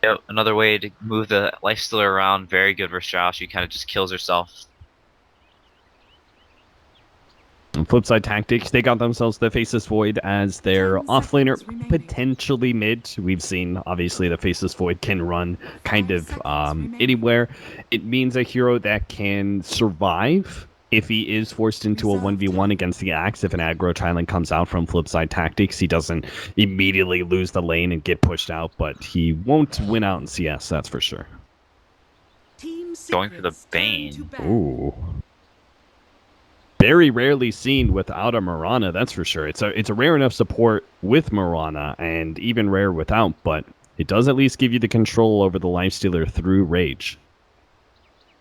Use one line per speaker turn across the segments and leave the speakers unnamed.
Yep, another way to move the lifestealer around. Very good versus Josh. She kind of just kills herself.
On Flipside Tactics, they got themselves the Faceless Void as their
10
offlaner,
seconds remaining.
potentially mid. We've seen, obviously, the Faceless Void can run kind
5
of
seconds remaining.
anywhere. It means a hero that can survive if he is forced into a
Reserve
1v1
time.
against the Axe. If an aggro Thailand comes out from Flipside Tactics, he doesn't immediately lose the lane and get pushed out, but he won't win out in CS, that's for sure.
Team
Going for the
Secret's turn to
Bane.
ban.
Ooh. Very rarely seen without a Mirana, that's for sure. It's a rare enough support with Mirana, and even rare without, but it does at least give you the control over the lifestealer through Rage.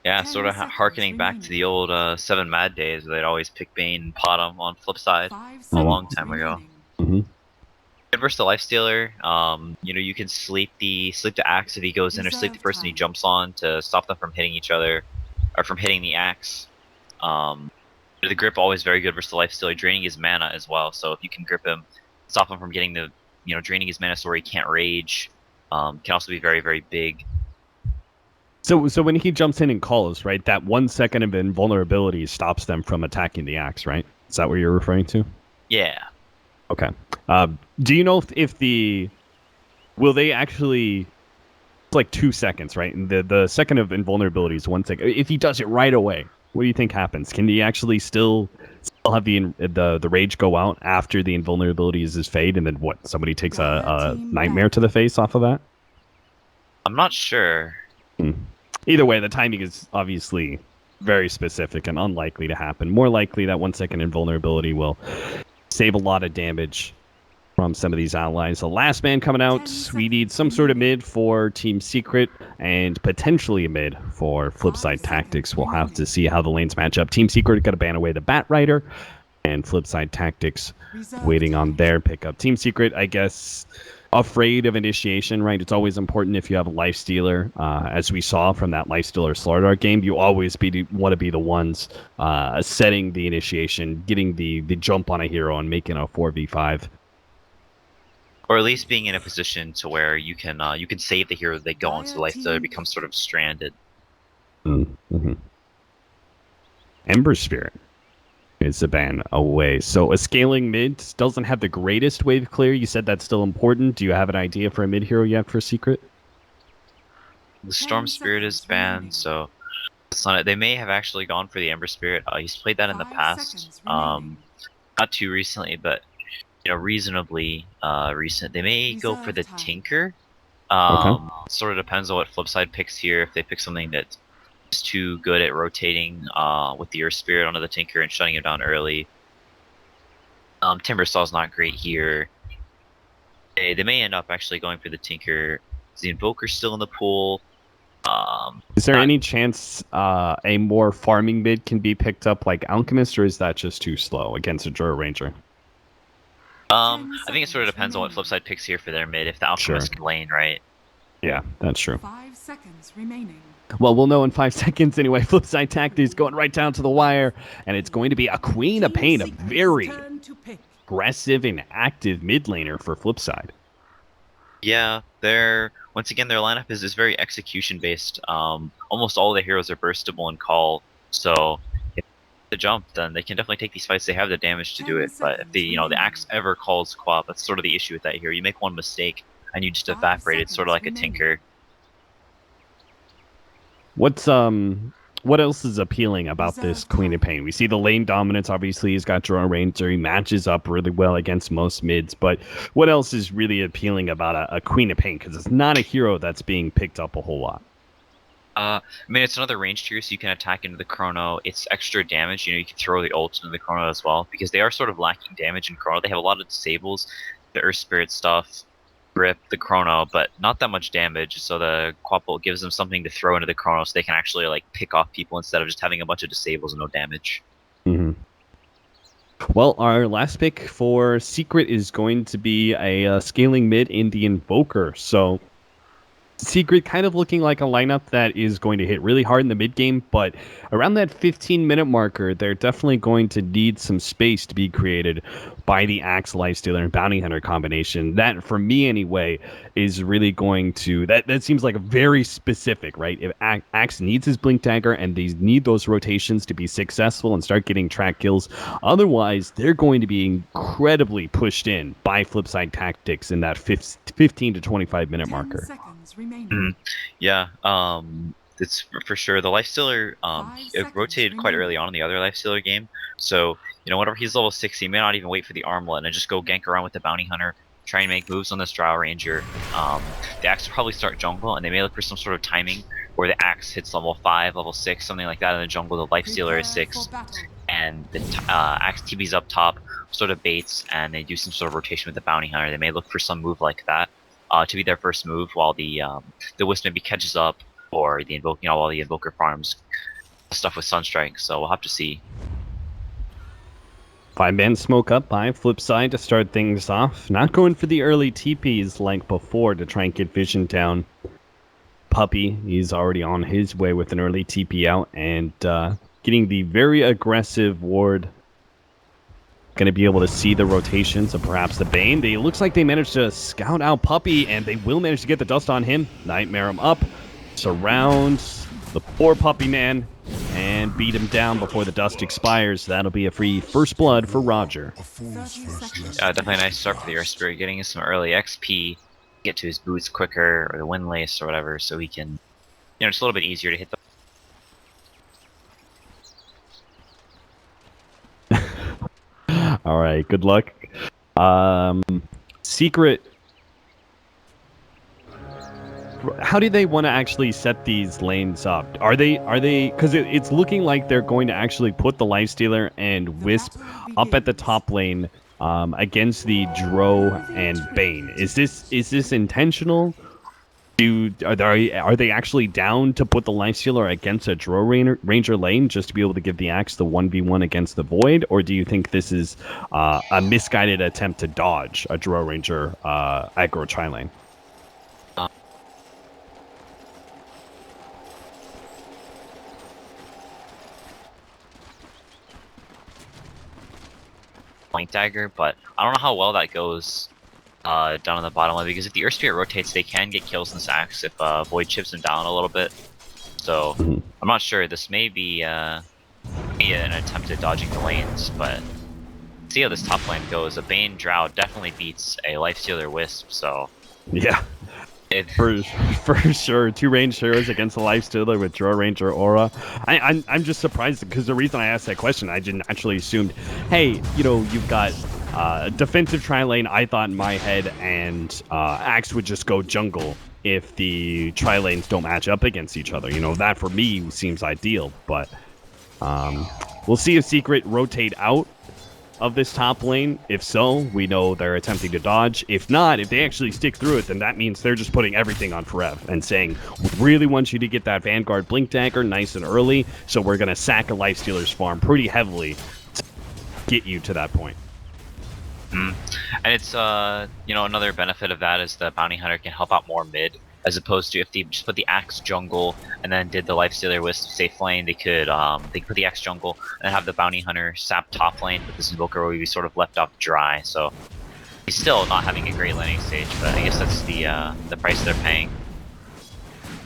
Yeah,
10
sort of
seconds
harkening back to
remaining.
the old 7 Mad days where they'd always pick Bane and pot him on flip side
5
a long
seconds
time ago.
remaining.
Mm-hmm.
Good versus the lifestealer. You can sleep the axe if he goes in, or sleep the
Reserve
person he
time.
jumps on to stop them from hitting each other, or from hitting the axe. The grip always very good versus the lifestealer, draining his mana as well. So if you can grip him, stop him from getting the draining his mana so where he can't rage. Can also be very, very big.
So when he jumps in and calls, right, that 1 second of invulnerability stops them from attacking the axe, right? Is that what you're referring to?
Yeah.
Okay. Do you know if the will they actually? It's like 2 seconds, right? And the second of invulnerability is 1 second. If he does it right away, what do you think happens? Can he actually still have the rage go out after the invulnerability is his fade, and then what? Somebody takes a nightmare to the face off of that.
I'm not sure.
Hmm. Either way, the timing is obviously very specific and unlikely to happen. More likely that 1 second invulnerability will save a lot of damage from some of these allies. The last man coming out, we need some sort of mid for Team Secret and potentially a mid for Flipside Tactics. We'll have to see how the lanes match up. Team Secret got to ban away the Bat Rider, and Flipside Tactics waiting on their pickup. Team Secret, I guess, afraid of initiation, right? It's always important if you have a life stealer, as we saw from that life stealer Slaughter game. You always want to be the ones setting the initiation, getting the jump on a hero, and making a 4v5.
Or at least being in a position to where you can save the hero they go on, so the lifestealer becomes sort of stranded.
Mm-hmm. Ember Spirit is the ban away. So a scaling mid doesn't have the greatest wave clear. You said that's still important. Do you have an idea for a mid hero yet for Secret?
The Storm Spirit is banned, so it's not, they may have actually gone for the Ember Spirit. He's played that in the past. Not too recently, but reasonably recent. They may go for the Tinker.
Okay.
Sort of depends on what Flipside picks here. If they pick something that is too good at rotating with the Earth Spirit onto the Tinker and shutting him down early. Timbersaw's not great here. They may end up actually going for the Tinker. Is the Invoker still in the pool?
Is there any chance a more farming mid can be picked up like Alchemist, or is that just too slow against a Jura Ranger?
I think it sort of depends on what Flipside picks here for their mid. If the Alchemist can lane, right?
Yeah, that's true.
5 seconds remaining.
Well, we'll know in 5 seconds anyway. Flipside Tactics going right down to the wire, and it's going to be a Queen of Pain, a very aggressive and active mid laner for Flipside.
Yeah, once again, their lineup is very execution based. Almost all of the heroes are burstable and call, so if they jump, then they can definitely take these fights. They have the damage to do it, but if the axe ever calls Quap, that's sort of the issue with that hero. You make one mistake and you just evaporate. It's sort of like a Tinker.
What else is appealing about this Queen of Pain? We see the lane dominance. Obviously, he's got Drone Ranger. He matches up really well against most mids. But what else is really appealing about a Queen of Pain? Because it's not a hero that's being picked up a whole lot.
I mean, it's another range tier, so you can attack into the Chrono. It's extra damage. You can throw the ult into the Chrono as well, because they are sort of lacking damage in Chrono. They have a lot of disables, the Earth Spirit stuff, Grip, the Chrono, but not that much damage. So the Quapple gives them something to throw into the Chrono, so they can actually pick off people instead of just having a bunch of disables and no damage.
Mm-hmm. Well, our last pick for Secret is going to be a scaling mid in the Invoker. So Secret kind of looking like a lineup that is going to hit really hard in the mid game, but around that 15-minute marker, they're definitely going to need some space to be created by the Axe, Lifestealer, and Bounty Hunter combination. That, for me anyway, is really going to... That seems like a very specific, right? If Axe needs his Blink Dagger and they need those rotations to be successful and start getting track kills. Otherwise, they're going to be incredibly pushed in by Flipsid Tactics in that 15 to 25 minute
10
marker.
seconds remaining.
Yeah, it's for sure. The Lifestealer, it rotated quite early on in the other Lifestealer game. So, you know, whenever he's level 60, he may not even wait for the armlet and just go gank around with the Bounty Hunter, try and make moves on this Drow Ranger. The Axe will probably start jungle, and they may look for some sort of timing where the Axe hits level 5, level 6, something like that in the jungle. The Lifestealer is 6, and the Axe TB's up top, sort of baits, and they do some sort of rotation with the Bounty Hunter. They may look for some move like that to be their first move, while the Wisp maybe catches up, or the while the Invoker farms stuff with Sunstrike. So we'll have to see.
5-man smoke up by Flipside to start things off. Not going for the early TPs like before to try and get vision down. Puppy, he's already on his way with an early TP out and getting the very aggressive ward. Going to be able to see the rotations of perhaps the Bane. It looks like they managed to scout out Puppy, and they will manage to get the dust on him. Nightmare him up, surrounds the poor Puppy man, and beat him down before the dust expires. That'll be a free first blood for Roger.
Definitely a nice start for the Earth Spirit, getting us some early XP, get to his boots quicker, or the windlace or whatever, so he can, you know, it's a little bit easier to hit the...
All right, good luck. Secret. How do they want to actually set these lanes up? Are they? Because it's looking like they're going to actually put the Lifestealer and Wisp up at the top lane against the Dro and Bane. Is this intentional? Are they actually down to put the Lifestealer against a Dro Ranger lane just to be able to give the Axe the 1v1 against the Void? Or do you think this is a misguided attempt to dodge a Dro Ranger aggro tri-lane?
Point Dagger, but I don't know how well that goes down on the bottom lane, because if the Earth Spirit rotates, they can get kills in this Axe if Void chips him down a little bit. So I'm not sure. This may be an attempt at dodging the lanes, but see how this top lane goes. A Bane Drow definitely beats a Lifestealer Wisp, so
yeah. For sure, 2 ranged heroes against a Lifestealer with Draw Ranger Aura. I'm just surprised, because the reason I asked that question, I didn't actually assumed, hey, you know, you've got defensive tri-lane, I thought in my head, and Axe would just go jungle if the tri-lanes don't match up against each other. You know, that for me seems ideal, but we'll see if Secret rotate out of this top lane. If so, we know they're attempting to dodge. If not, if they actually stick through it, then that means they're just putting everything on Forev and saying, we really want you to get that Vanguard Blink Dagger nice and early, so we're going to sack a Lifestealer's farm pretty heavily to get you to that point.
And it's, you know, another benefit of that is the Bounty Hunter can help out more mid, as opposed to if they just put the Axe jungle and then did the Lifestealer Wisp safe lane, they could put the Axe jungle and have the Bounty Hunter sap top lane, but this Invoker will be sort of left off dry. So he's still not having a great laning stage, but I guess that's the price they're paying.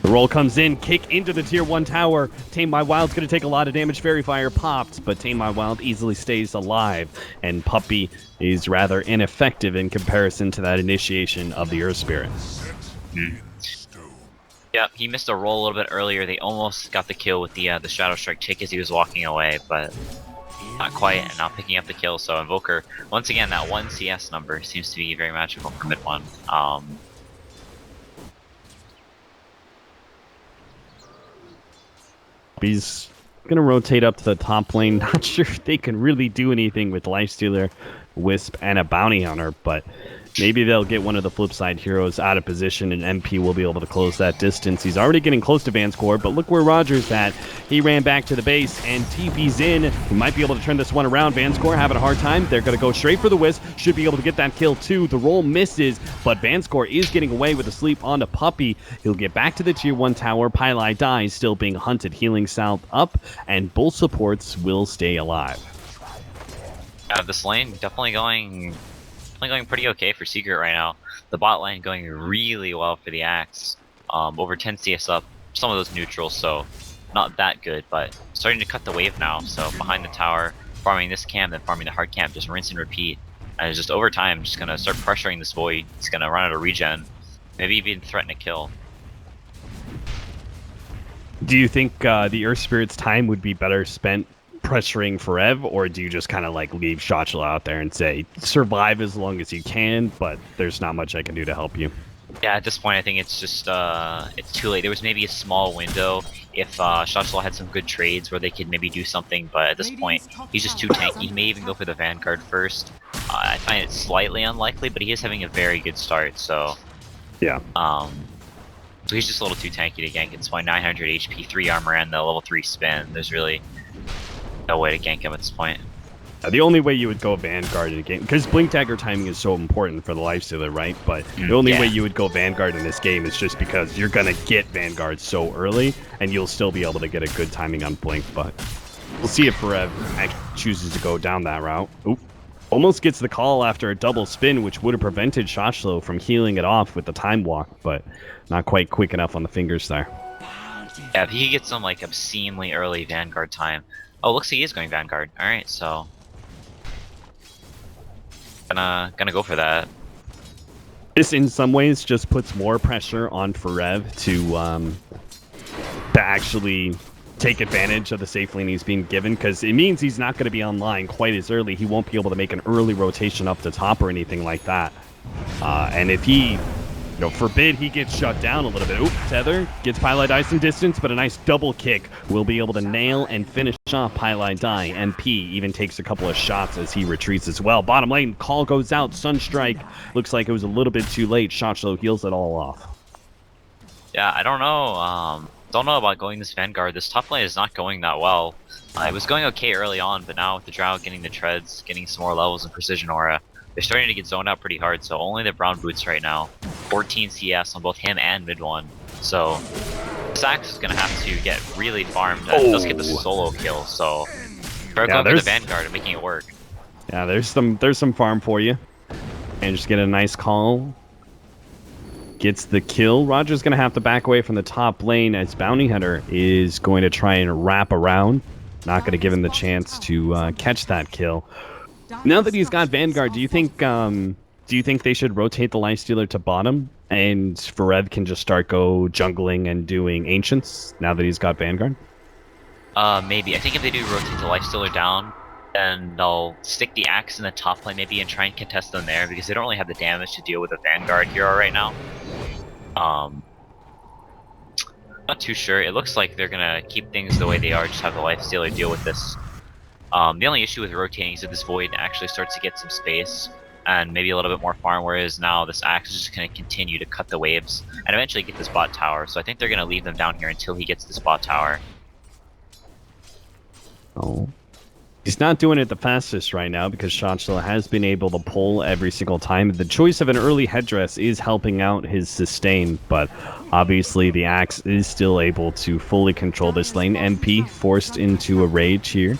The roll comes in, kick into the tier 1 tower. Tame My Wild's going to take a lot of damage. Fairy Fire popped, but Tame My Wild easily stays alive, and Puppy is rather ineffective in comparison to that initiation of the Earth Spirit.
Yeah, he missed a roll a little bit earlier. They almost got the kill with the Shadow Strike tick as he was walking away, but not quite, and now picking up the kill. So Invoker, once again, that 1 CS number seems to be very magical for mid 1.
He's going to rotate up to the top lane. Not sure if they can really do anything with Lifestealer, Wisp, and a Bounty Hunter, but maybe they'll get one of the Flipside heroes out of position, and MP will be able to close that distance. He's already getting close to Vanscore, but look where Roger's at. He ran back to the base, and TP's in. He might be able to turn this one around. Vanscore having a hard time. They're going to go straight for the Wisp. Should be able to get that kill, too. The roll misses, but Vanscore is getting away with a sleep on the Puppy. He'll get back to the tier 1 tower. Pylai dies, still being hunted. Healing south up, and both supports will stay alive.
This lane definitely going pretty okay for Secret right now. The bot lane going really well for the Axe. Over 10 CS up, some of those neutrals, so not that good, but starting to cut the wave now. So behind the tower, farming this camp, then farming the hard camp, just rinse and repeat. And it's just over time, just gonna start pressuring this void. He's gonna run out of regen, maybe even threaten a kill.
Do you think the Earth Spirit's time would be better spent pressuring Forev, or do you just kind of like leave Shotchel out there and say, survive as long as you can, but there's not much I can do to help you?
Yeah, at this point, I think it's just it's too late. There was maybe a small window if Shotchel had some good trades where they could maybe do something, but at this point, he's just too tanky. He may even go for the Vanguard first. I find it slightly unlikely, but he is having a very good start, so
yeah.
So he's just a little too tanky to gank. It's why 900 HP, 3 armor, and the level 3 spin. There's really no way to gank him at this point.
The only way you would go Vanguard in a game, because Blink Dagger timing is so important for the Lifestealer, right? But the only way you would go Vanguard in this game is just because you're going to get Vanguard so early, and you'll still be able to get a good timing on Blink, but we'll see if Forev actually chooses to go down that route. Oop. Almost gets the call after a double spin, which would have prevented Shotchlo from healing it off with the time walk, but not quite quick enough on the fingers there.
Yeah, if he could get some like obscenely early Vanguard time. Oh, looks like he is going Vanguard. Alright, so gonna go for that.
This in some ways just puts more pressure on Forev to actually take advantage of the safe lane he's being given, because it means he's not going to be online quite as early. He won't be able to make an early rotation up the top or anything like that. And if he, forbid he gets shut down a little bit. Oop, Tether gets Pylai Die some distance, but a nice double kick will be able to nail and finish off Pylai Die. MP even takes a couple of shots as he retreats as well. Bottom lane, call goes out, Sunstrike. Looks like it was a little bit too late. Shotchlo heals it all off.
Yeah, I don't know. Don't know about going this Vanguard. This top lane is not going that well. It was going okay early on, but now with the Drow getting the treads, getting some more levels in Precision Aura, they're starting to get zoned out pretty hard, so only the brown boots right now. 14 CS on both him and mid one. So Sax is gonna have to get really farmed. Does get the solo kill, so try going for the Vanguard and making it work.
Yeah, there's some farm for you. And just get a nice call. Gets the kill. Roger's going to have to back away from the top lane as Bounty Hunter is going to try and wrap around. Not going to give him the chance to catch that kill. Now that he's got Vanguard, do you think they should rotate the Lifestealer to bottom and Forev can just start jungling and doing Ancients now that he's got Vanguard?
Maybe. I think if they do rotate the Lifestealer down, then they'll stick the Axe in the top lane maybe and try and contest them there, because they don't really have the damage to deal with a Vanguard hero right now. Not too sure. It looks like they're gonna keep things the way they are, just have the Lifestealer deal with this. The only issue with rotating is that this Void actually starts to get some space and maybe a little bit more farm, whereas now this Axe is just gonna continue to cut the waves and eventually get this bot tower. So I think they're gonna leave them down here until he gets this bot tower.
Oh. He's not doing it the fastest right now because Shotchlo has been able to pull every single time. The choice of an early headdress is helping out his sustain, but obviously the Axe is still able to fully control this lane. MP forced into a rage here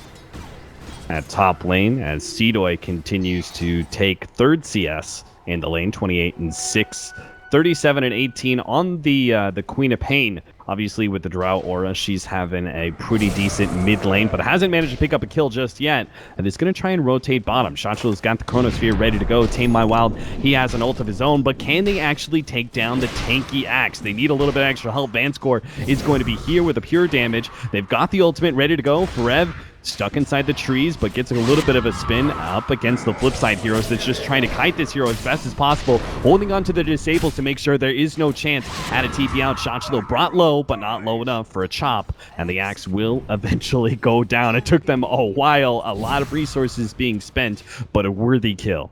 at top lane as Seedoy continues to take third CS in the lane, 28 and 6. 37 and 18 on the Queen of Pain. Obviously, with the Drow Aura, she's having a pretty decent mid lane, but hasn't managed to pick up a kill just yet. And it's going to try and rotate bottom. Shotchlo's got the Chronosphere ready to go. Tame My Wild, he has an ult of his own, but can they actually take down the tanky Axe? They need a little bit extra help. Vanscore is going to be here with the pure damage. They've got the ultimate ready to go. Forev stuck inside the trees, but gets a little bit of a spin up against the Flipside heroes that's just trying to kite this hero as best as possible, holding on to the disables to make sure there is no chance at a TP out. Shotchlo brought low, but not low enough for a chop, and the Axe will eventually go down. It took them a while, a lot of resources being spent, but a worthy kill.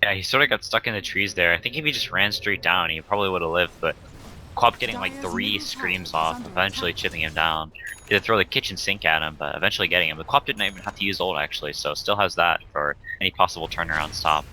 Yeah, he sort of got stuck in the trees there. I think if he just ran straight down, he probably would have lived, but Quap getting like 3 screams off, eventually chipping him down. He had to throw the kitchen sink at him, but eventually getting him. The Quap didn't even have to use ult actually, so still has that for any possible turnaround stop.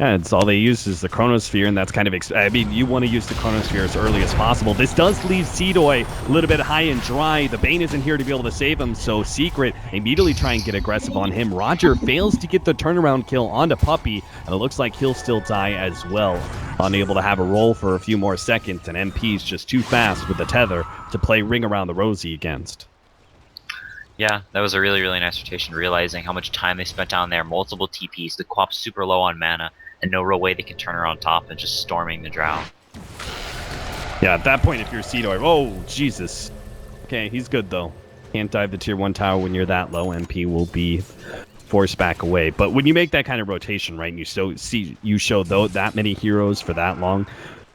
Yeah, it's all they use is the Chronosphere, and that's kind of... I mean, you want to use the Chronosphere as early as possible. This does leave Seedoy a little bit high and dry. The Bane isn't here to be able to save him, so Secret immediately try and get aggressive on him. Roger fails to get the turnaround kill onto Puppey, and it looks like he'll still die as well. Unable to have a roll for a few more seconds, and MP's just too fast with the tether to play Ring Around the Rosie against.
Yeah, that was a really, really nice rotation, realizing how much time they spent down there. Multiple TPs, the Quap's super low on mana, and no real way they can turn her on top and just storming the Drow.
Yeah, at that point, if you're Seedoy, oh, Jesus. Okay, he's good, though. Can't dive the tier 1 tower when you're that low. MP will be forced back away. But when you make that kind of rotation, right, and you show that many heroes for that long,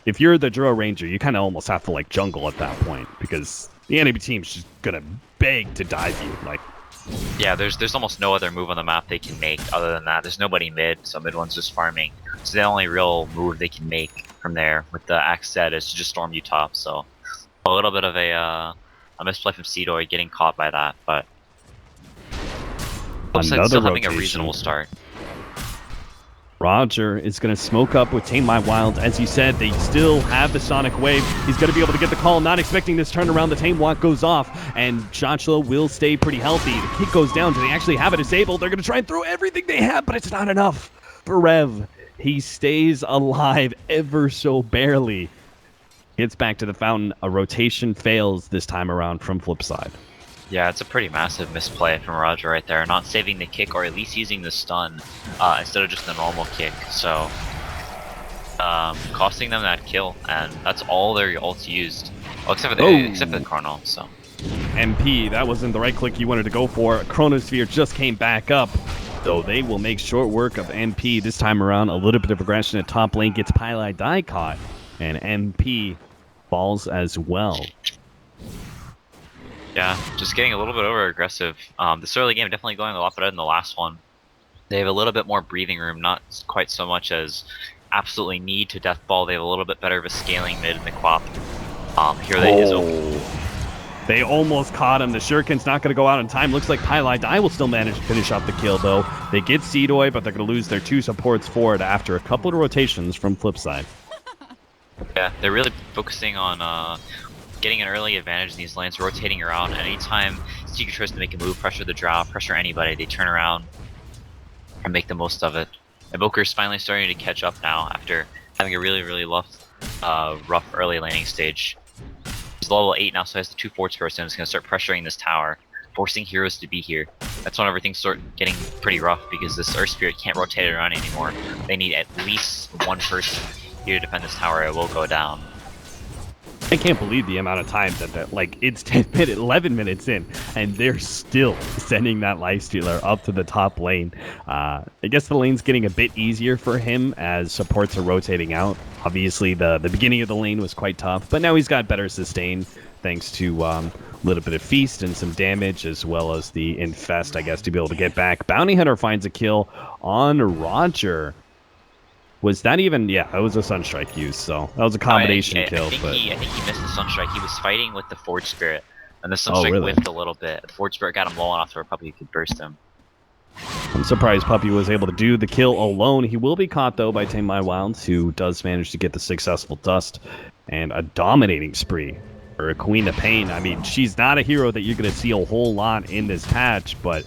if you're the Drow Ranger, you kind of almost have to, like, jungle at that point, because the enemy team's just gonna beg to dive you, like...
Yeah, there's almost no other move on the map they can make other than that. There's nobody mid, so mid one's just farming. So the only real move they can make from there with the axe set is to just storm you top. So a little bit of a misplay from Seedoy getting caught by that, but
another
still having a
rotation.
reasonable start.
Roger is going to smoke up with Tame My Wild. As you said, they still have the Sonic Wave. He's going to be able to get the call. Not expecting this turnaround. The Tame Walk goes off, and Joshua will stay pretty healthy. The kick goes down. Do they actually have it disabled? They're going to try and throw everything they have, but it's not enough for Rev. He stays alive ever so barely. Gets back to the fountain. A rotation fails this time around from Flipside.
Yeah, it's a pretty massive misplay from Roger right there. Not saving the kick, or at least using the stun instead of just the normal kick. So, costing them that kill, and that's all their ults used. Well, except for the Chrono, so.
MP, that wasn't the right click you wanted to go for. Chronosphere just came back up, though they will make short work of MP this time around. A little bit of aggression at top lane gets Pylai die caught, and MP falls as well.
Yeah, just getting a little bit over aggressive. This early game definitely going a lot better than the last one. They have a little bit more breathing room, not quite so much as absolutely need to deathball. They have a little bit better of a scaling mid in the Quap. Here they is.
They almost caught him. The Shuriken's not going to go out in time. Looks like Pylai Die will still manage to finish off the kill, though. They get Seedoy, but they're going to lose their 2 supports forward after a couple of rotations from Flipside.
Yeah, they're really focusing on getting an early advantage in these lanes, rotating around. Anytime Secret tries to make a move, pressure the Drow, pressure anybody, they turn around and make the most of it. Invoker's finally starting to catch up now after having a really, really rough early laning stage. He's level 8 now, so he has the 2 forts first, and is going to start pressuring this tower, forcing heroes to be here. That's when everything's start getting pretty rough, because this Earth Spirit can't rotate around anymore. They need at least one person here to defend this tower. It will go down.
I can't believe the amount of time that like, it's 11 minutes in, and they're still sending that Lifestealer up to the top lane. I guess the lane's getting a bit easier for him as supports are rotating out. Obviously, the beginning of the lane was quite tough, but now he's got better sustain thanks to a little bit of Feast and some damage, as well as the Infest, I guess, to be able to get back. Bounty Hunter finds a kill on Roger. Was that even... Yeah, that was a Sunstrike use, so that was a combination kill.
I think he missed the Sunstrike. He was fighting with the Forge Spirit, and the Sunstrike
really?
whiffed a little bit. The Forge Spirit got him low enough where Puppey could burst him.
I'm surprised Puppey was able to do the kill alone. He will be caught, though, by Tame My Wilds, who does manage to get the successful dust and a dominating spree for a Queen of Pain. I mean, she's not a hero that you're going to see a whole lot in this patch, but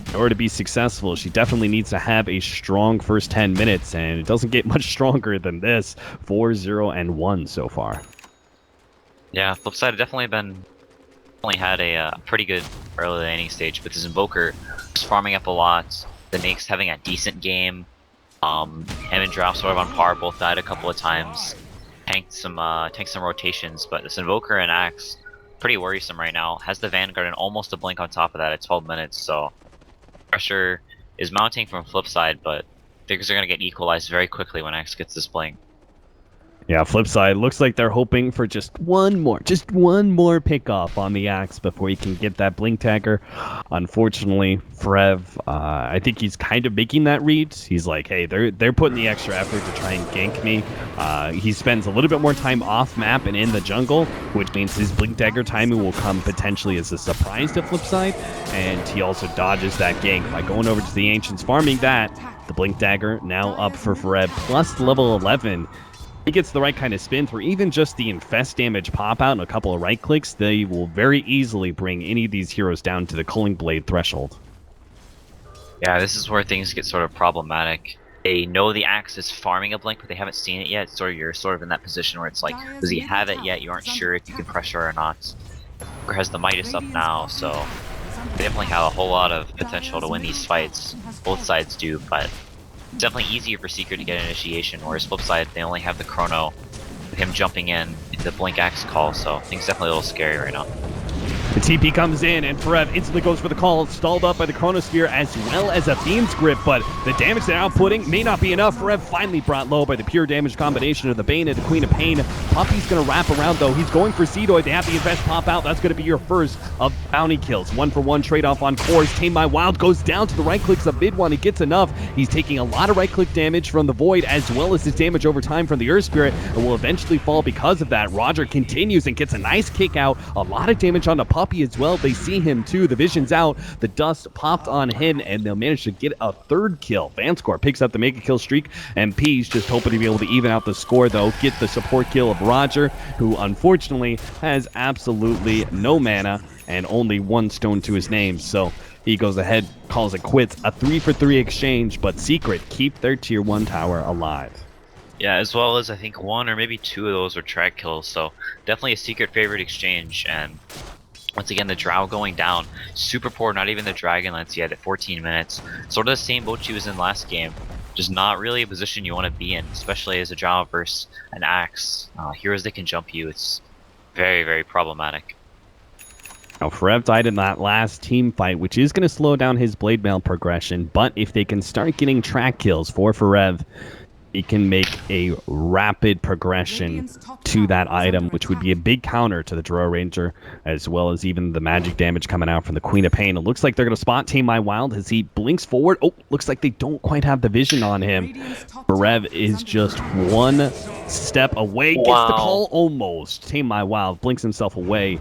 in order to be successful, she definitely needs to have a strong first 10 minutes, and it doesn't get much stronger than this. 4-0-1 so far.
Yeah, Flipside definitely had a pretty good early laning stage, but his Invoker was farming up a lot. The Nake's having a decent game. Him and Drow sort of on par, both died a couple of times. Tanked some rotations, but this Invoker and Axe pretty worrisome right now. Has the Vanguard and almost a blink on top of that at 12 minutes, so pressure is mounting from Flipside, but things are going to get equalized very quickly when Axe gets this blink.
Yeah, flip side, looks like they're hoping for just one more pickoff on the axe before he can get that blink tagger. Unfortunately, Frev, I think he's kind of making that read. He's like, hey, they're putting the extra effort to try and gank me. He spends a little bit more time off map and in the jungle, which means his blink dagger timing will come potentially as a surprise to flip side, and he also dodges that gank by going over to the Ancients, farming that. The blink dagger now up for Frev, plus level 11. He gets the right kind of spin through even just the infest damage pop out and a couple of right clicks. They will very easily bring any of these heroes down to the Culling Blade threshold.
Yeah, this is where things get sort of problematic. They know the axe is farming a blink, but they haven't seen it yet. So you're sort of in that position where it's like, does he have it yet? You aren't sure if you can pressure or not. Or has the Midas up now, so they definitely have a whole lot of potential to win these fights. Both sides do, but it's definitely easier for Secret to get initiation, whereas flip side, they only have the chrono with him jumping in the blink axe call, so things definitely a little scary right now.
The TP comes in, and Frev instantly goes for the call, stalled up by the Chronosphere as well as a Fiend's Grip, but the damage they're outputting may not be enough. Frev finally brought low by the pure damage combination of the Bane and the Queen of Pain. Puppey's going to wrap around, though. He's going for Seedoy. They have the invest pop out. That's going to be your first of bounty kills. 1-for-1 trade-off on cores. Tame My Wild goes down to the right clicks of mid one. He gets enough. He's taking a lot of right-click damage from the Void as well as his damage over time from the Earth Spirit, and will eventually fall because of that. Roger continues and gets a nice kick out. A lot of damage on the Puppey as well. They see him too. The vision's out. The dust popped on him, and they'll manage to get a third kill. Vanscore picks up the mega kill streak, and P's just hoping to be able to even out the score, though. Get the support kill of Roger, who unfortunately has absolutely no mana and only one stone to his name. So he goes ahead, calls it quits. A 3-for-3 exchange, but Secret keep their tier 1 tower alive.
Yeah, as well as I think one or maybe two of those were track kills, so definitely a Secret favorite exchange. And once again, the Drow going down. Super poor, not even the Dragonlance yet at 14 minutes. Sort of the same boat she was in last game. Just not really a position you want to be in, especially as a Drow versus an Axe. Heroes that can jump you, it's very, very problematic.
Now, Frev died in that last team fight, which is going to slow down his Blade Mail progression, but if they can start getting track kills for Frev, it can make a rapid progression to that item, which would be a big counter to the Drow Ranger, as well as even the magic damage coming out from the Queen of Pain. It looks like they're going to spot Tame My Wild as he blinks forward. Oh, looks like they don't quite have the vision on him. Berev is just one step away. Gets the call almost. Tame My Wild blinks himself away.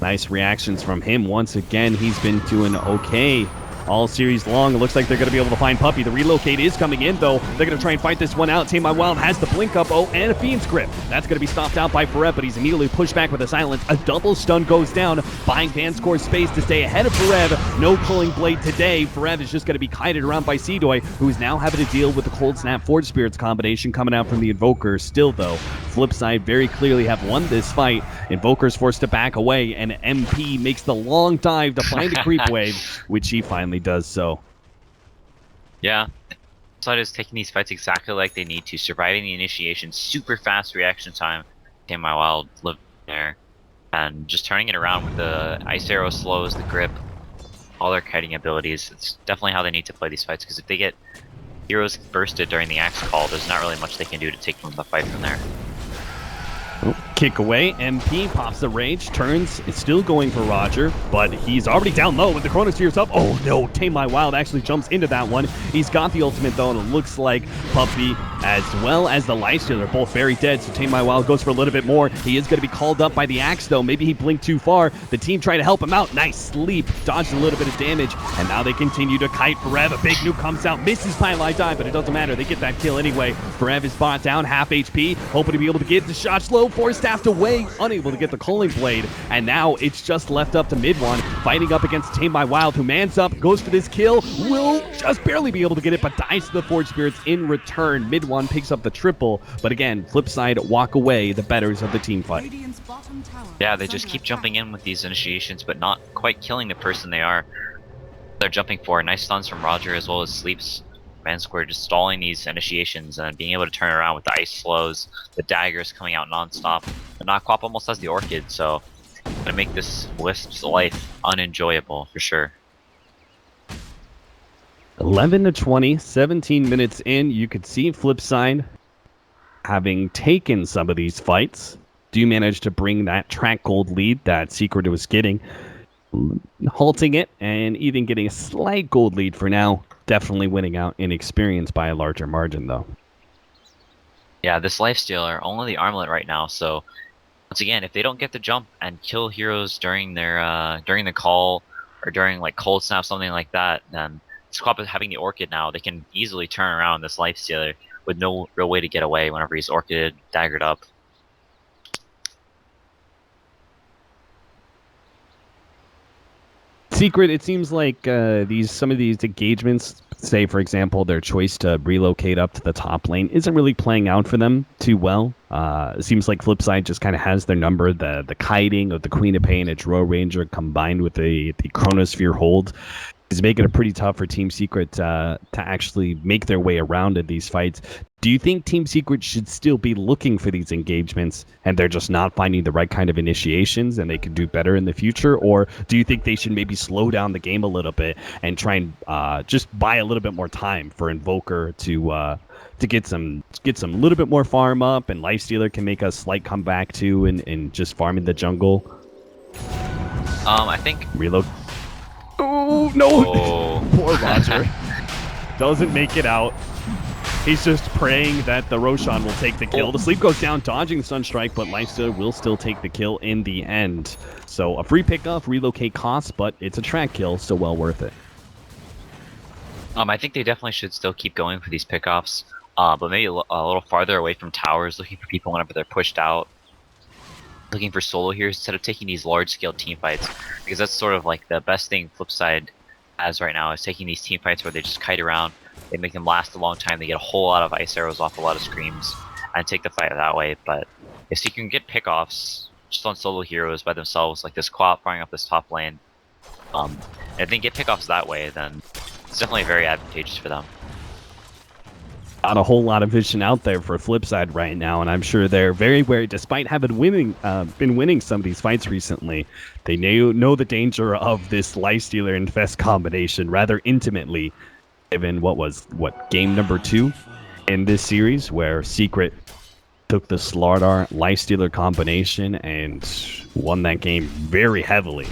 Nice reactions from him once again. He's been doing okay all series long. It looks like they're going to be able to find Puppey. The relocate is coming in, though. They're going to try and fight this one out. Tame My Wild has the blink up. Oh, and a Fiend's Grip. That's going to be stopped out by Farev, but he's immediately pushed back with a silence. A double stun goes down, buying Vanscore's space to stay ahead of Farev. No Culling Blade today. Farev is just going to be kited around by Seedoy, who is now having to deal with the Cold Snap Forge Spirits combination coming out from the Invoker. Still, though, flip side very clearly have won this fight. Invoker's forced to back away, and MP makes the long dive to find a creep wave, which he finally does so.
Yeah, Side is taking these fights exactly like they need to, surviving the initiation, super fast reaction time. Tame My Wild lived there, and just turning it around with the Ice Arrow slows, the grip, all their kiting abilities. It's definitely how they need to play these fights, because if they get heroes bursted during the axe call, there's not really much they can do to take them the fight from there.
Oh, kick away. MP pops the rage, turns, is still going for Roger, but he's already down low with the Chronosphere's up. Oh no, Tame My Wild actually jumps into that one. He's got the ultimate though, and it looks like Puppey as well as the Lifestealer are both very dead, so Tame My Wild goes for a little bit more. He is going to be called up by the axe though. Maybe he blinked too far. The team trying to help him out. Nice sleep, dodged a little bit of damage, and now they continue to kite. Farev, a big nuke comes out, misses Pylai dive, but it doesn't matter. They get that kill anyway. Farev is brought down, half HP, hoping to be able to get the shot slow, force staffed away, unable to get the Culling Blade, and now it's just left up to mid one, fighting up against Tame My Wild, who mans up, goes for this kill, will just barely be able to get it, but dies to the Forge Spirits in return. Mid one picks up the triple, but again, flip side, walk away, the betters of the team fight.
Yeah, they just keep jumping in with these initiations, but not quite killing the person they're jumping for. Nice stuns from Roger as well as sleeps. Vanscore just stalling these initiations and being able to turn around with the ice slows, the daggers coming out non-stop. The Knockwop almost has the Orchid, so gonna make this Wisp's life unenjoyable for sure.
11 to 20, 17 minutes in, you could see flip side having taken some of these fights, do manage to bring that track gold lead that Secret was getting, halting it and even getting a slight gold lead for now. Definitely winning out in experience by a larger margin, though.
Yeah, this lifestealer only the armlet right now. So once again, if they don't get the jump and kill heroes during their during the call or during like cold snap, something like that, then Squab having the orchid now, they can easily turn around this lifestealer with no real way to get away whenever he's orchided, daggered up.
Secret, it seems like some of these engagements, say for example their choice to relocate up to the top lane, isn't really playing out for them too well. It seems like Flipside just kind of has their number. The kiting of the Queen of Pain, a Drow Ranger, combined with the Chronosphere hold, is making it pretty tough for Team Secret to actually make their way around in these fights. Do you think Team Secret should still be looking for these engagements and they're just not finding the right kind of initiations and they could do better in the future? Or do you think they should maybe slow down the game a little bit and try and just buy a little bit more time for Invoker to get some little bit more farm up, and Lifestealer can make a slight comeback too and just farm in the jungle?
I think
Reload. Oh, no!
Oh.
Poor Roger. Doesn't make it out. He's just praying that the Roshan will take the kill. The sleep goes down, dodging the Sunstrike, but Lifestealer will still take the kill in the end. So a free pickup, relocate costs, but it's a track kill, so well worth it.
I think they definitely should still keep going for these pickoffs, but maybe a little farther away from towers, looking for people whenever they're pushed out. Looking for solo here instead of taking these large-scale team fights, because that's sort of like the best thing Flipside has right now, is taking these team fights where they just kite around, they make them last a long time, they get a whole lot of ice arrows off a lot of screams, and take the fight that way. But if you can get pickoffs just on solo heroes by themselves, like this Quap firing up this top lane, if they get pickoffs that way, then it's definitely very advantageous for them.
Not a whole lot of vision out there for Flipside right now, and I'm sure they're very wary. Despite having been winning some of these fights recently, they know the danger of this Lifestealer Infest combination rather intimately, given what game number 2 in this series, where Secret took the Slardar Lifestealer combination and won that game very heavily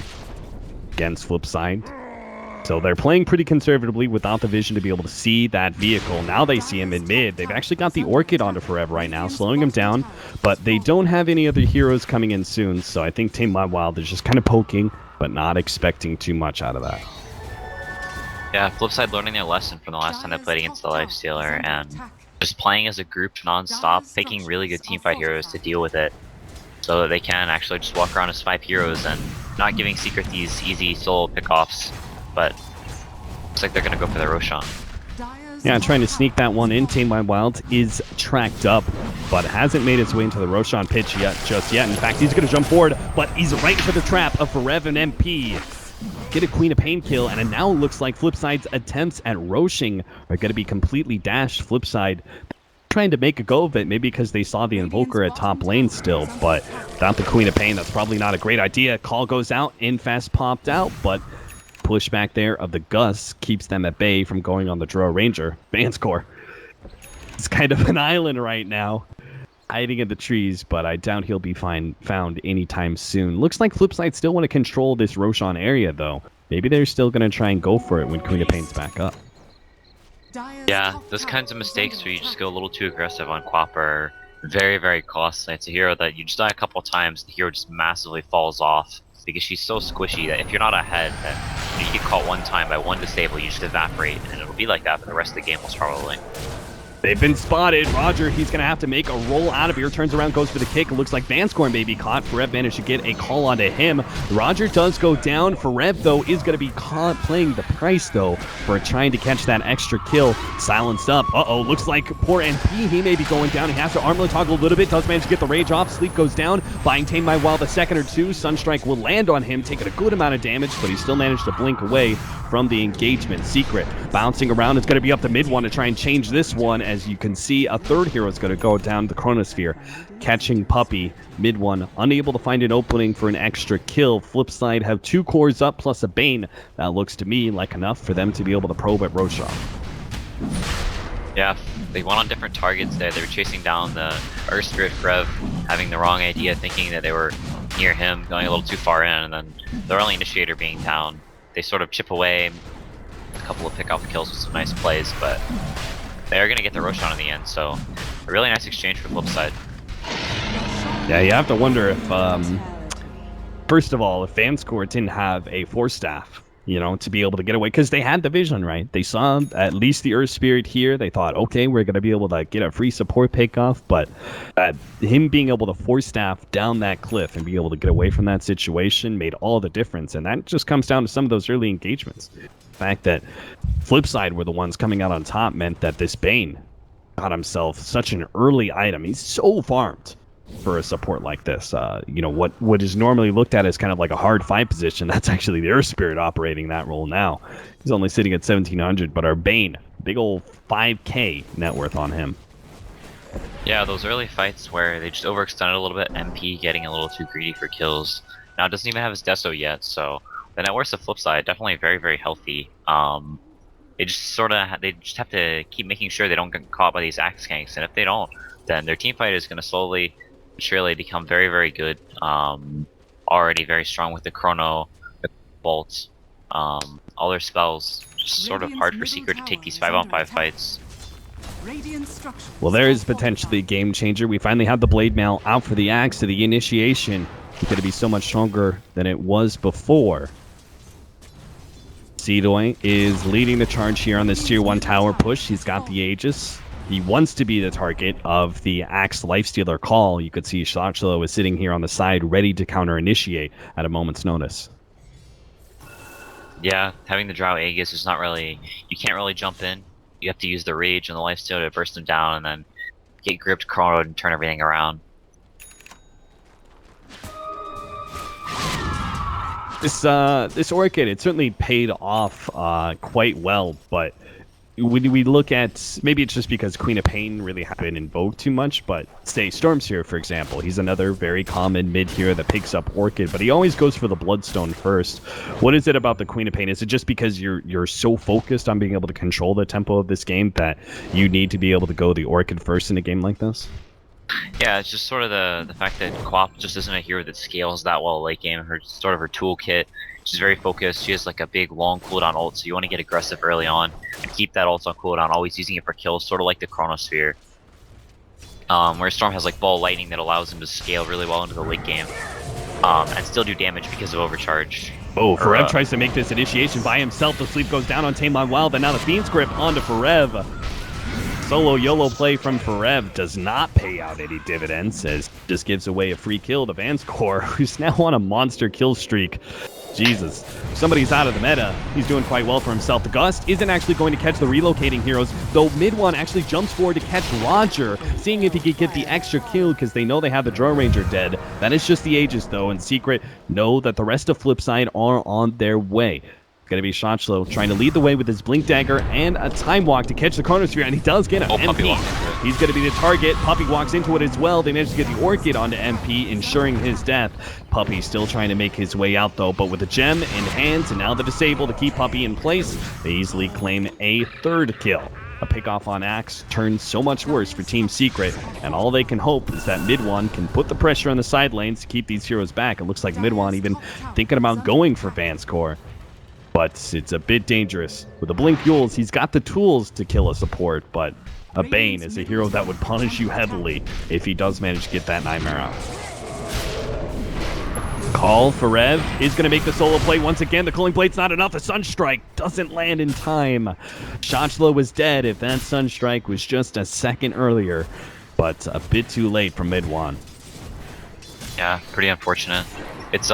against Flipside. So they're playing pretty conservatively without the vision to be able to see that vehicle. Now they see him in mid. They've actually got the Orchid onto Forever right now, slowing him down, but they don't have any other heroes coming in soon, so I think Team Wild is just kind of poking, but not expecting too much out of that.
Yeah, Flipside learning their lesson from the last time they played against the Lifestealer, and just playing as a group non-stop, picking really good teamfight heroes to deal with it, so that they can actually just walk around as 5 heroes and not giving Secret these easy solo pickoffs. But looks like they're going to go for the Roshan.
Yeah, trying to sneak that one in. Team Wild is tracked up, but hasn't made its way into the Roshan pitch just yet. In fact, he's going to jump forward, but he's right into the trap of Forever and MP. Get a Queen of Pain kill, and it now looks like Flipside's attempts at Roshing are going to be completely dashed. Flipside trying to make a go of it, maybe because they saw the Invoker at top lane still, but without the Queen of Pain, that's probably not a great idea. Call goes out, Infest popped out, but pushback there of the Gus keeps them at bay from going on the Drow Ranger. Vanscore. It's kind of an island right now, hiding in the trees, but I doubt he'll be found anytime soon. Looks like Flipside still want to control this Roshan area, though. Maybe they're still going to try and go for it when Queen of Pain's back up.
Yeah, those kinds of mistakes where you just go a little too aggressive on Quap are very, very costly. It's a hero that you just die a couple times, the hero just massively falls off, because she's so squishy that if you're not ahead, then you get caught one time by one disable, you just evaporate, and it'll be like that for the rest of the game most probably.
They've been spotted. Roger, he's going to have to make a roll out of here. Turns around, goes for the kick. It looks like Vanscore may be caught. Forev managed to get a call onto him. Roger does go down. Forev, though, is going to be caught playing the price, though, for trying to catch that extra kill. Silenced up. Uh-oh, looks like poor NP. He may be going down. He has to armlet toggle a little bit. Does manage to get the rage off. Sleep goes down. Buying Tame by Wild a second or two. Sunstrike will land on him, taking a good amount of damage, but he still managed to blink away from the engagement. Secret bouncing around. It's going to be up to mid one to try and change this one. As you can see, a third hero is going to go down the Chronosphere, catching Puppy. Mid one unable to find an opening for an extra kill. Flipside have 2 cores up plus a Bane. That looks to me like enough for them to be able to probe at Roshan.
Yeah, They went on different targets there. They were chasing down the Earth Spirit Frev, having the wrong idea, thinking that they were near him, going a little too far in, and then the early initiator being down. They sort of chip away a couple of pick-off kills with some nice plays, but they are going to get the Roshan in the end, so a really nice exchange for Flipside.
Yeah, you have to wonder if, first of all, if Vanscore didn't have a Force Staff, you know, to be able to get away, because they had the vision, right? They saw at least the Earth Spirit here. They thought, okay, we're going to be able to get a free support pick-off, but him being able to Force Staff down that cliff and be able to get away from that situation made all the difference, and that just comes down to some of those early engagements. The fact that Flipside were the ones coming out on top meant that this Bane got himself such an early item. He's so farmed for a support like this. You know, what is normally looked at as kind of like a hard fight position, that's actually the Earth Spirit operating that role now. He's only sitting at 1700, but our Bane, big old 5k net worth on him.
Yeah, those early fights where they just overextended a little bit, MP getting a little too greedy for kills. Now it doesn't even have his Deso yet, so the net worth's the flip side, definitely very, very healthy. They just they just have to keep making sure they don't get caught by these axe ganks, and if they don't, then their team fight is going to slowly surely become very, very good. Already very strong with the Chrono, the Bolt, all their spells. Just sort of hard for Secret to take these 5-on-5 fights.
Well, there is potentially a game changer. We finally have the Blade Mail out for the axe, so the initiation is going to be so much stronger than it was before. Seedoy is leading the charge here on this tier 1 tower push. He's got the Aegis. He wants to be the target of the Axe Lifestealer call. You could see Shachlo is sitting here on the side, ready to counter-initiate at a moment's notice.
Yeah, having the Drow Aegis is not really... You can't really jump in. You have to use the Rage and the Lifestealer to burst them down, and then get gripped, Chrono, and turn everything around.
This Orchid, it certainly paid off quite well, but when we look at, maybe it's just because Queen of Pain really hasn't been invoked too much, but say Storm's here, for example. He's another very common mid hero that picks up Orchid, but he always goes for the Bloodstone first. What is it about the Queen of Pain? Is it just because you're so focused on being able to control the tempo of this game that you need to be able to go the Orchid first in a game like this?
Yeah, it's just sort of the fact that Quap just isn't a hero that scales that well late game. Her toolkit, she's very focused. She has like a big long cooldown ult, so you want to get aggressive early on and keep that ult on cooldown, always using it for kills, sort of like the Chronosphere. Where Storm has like Ball Lightning that allows him to scale really well into the late game, and still do damage because of overcharge.
Oh, Farev tries to make this initiation by himself. The sleep goes down on Tameline Wild, and now the Fiend's Grip onto Farev. Solo YOLO play from Farev does not pay out any dividends, as just gives away a free kill to Vanscore, who's now on a monster kill streak. Jesus. Somebody's out of the meta. He's doing quite well for himself. The Gust isn't actually going to catch the relocating heroes, though Mid One actually jumps forward to catch Roger, seeing if he could get the extra kill because they know they have the Draw Ranger dead. That is just the Aegis, though, and Secret know that the rest of Flipside are on their way. Going to be Shachlo trying to lead the way with his Blink Dagger and a Time Walk to catch the Chronosphere, and he does get an MP. He's going to be the target. Puppey walks into it as well. They manage to get the Orchid onto MP, ensuring his death. Puppey still trying to make his way out, though, but with the gem in hand and now the Disable to keep Puppey in place, they easily claim a third kill. A pick-off on Axe turns so much worse for Team Secret, and all they can hope is that Mid One can put the pressure on the side lanes to keep these heroes back. It looks like Mid One even thinking about going for Vanscore. But it's a bit dangerous. With the Blink Yules, he's got the tools to kill a support, but a Bane is a hero that would punish you heavily if he does manage to get that Nightmare out. Call Farev is going to make the solo play once again. The Cooling Blade's not enough. The Sunstrike doesn't land in time. Shachlo was dead if that Sunstrike was just a second earlier, but a bit too late from Mid One.
Yeah, pretty unfortunate. It's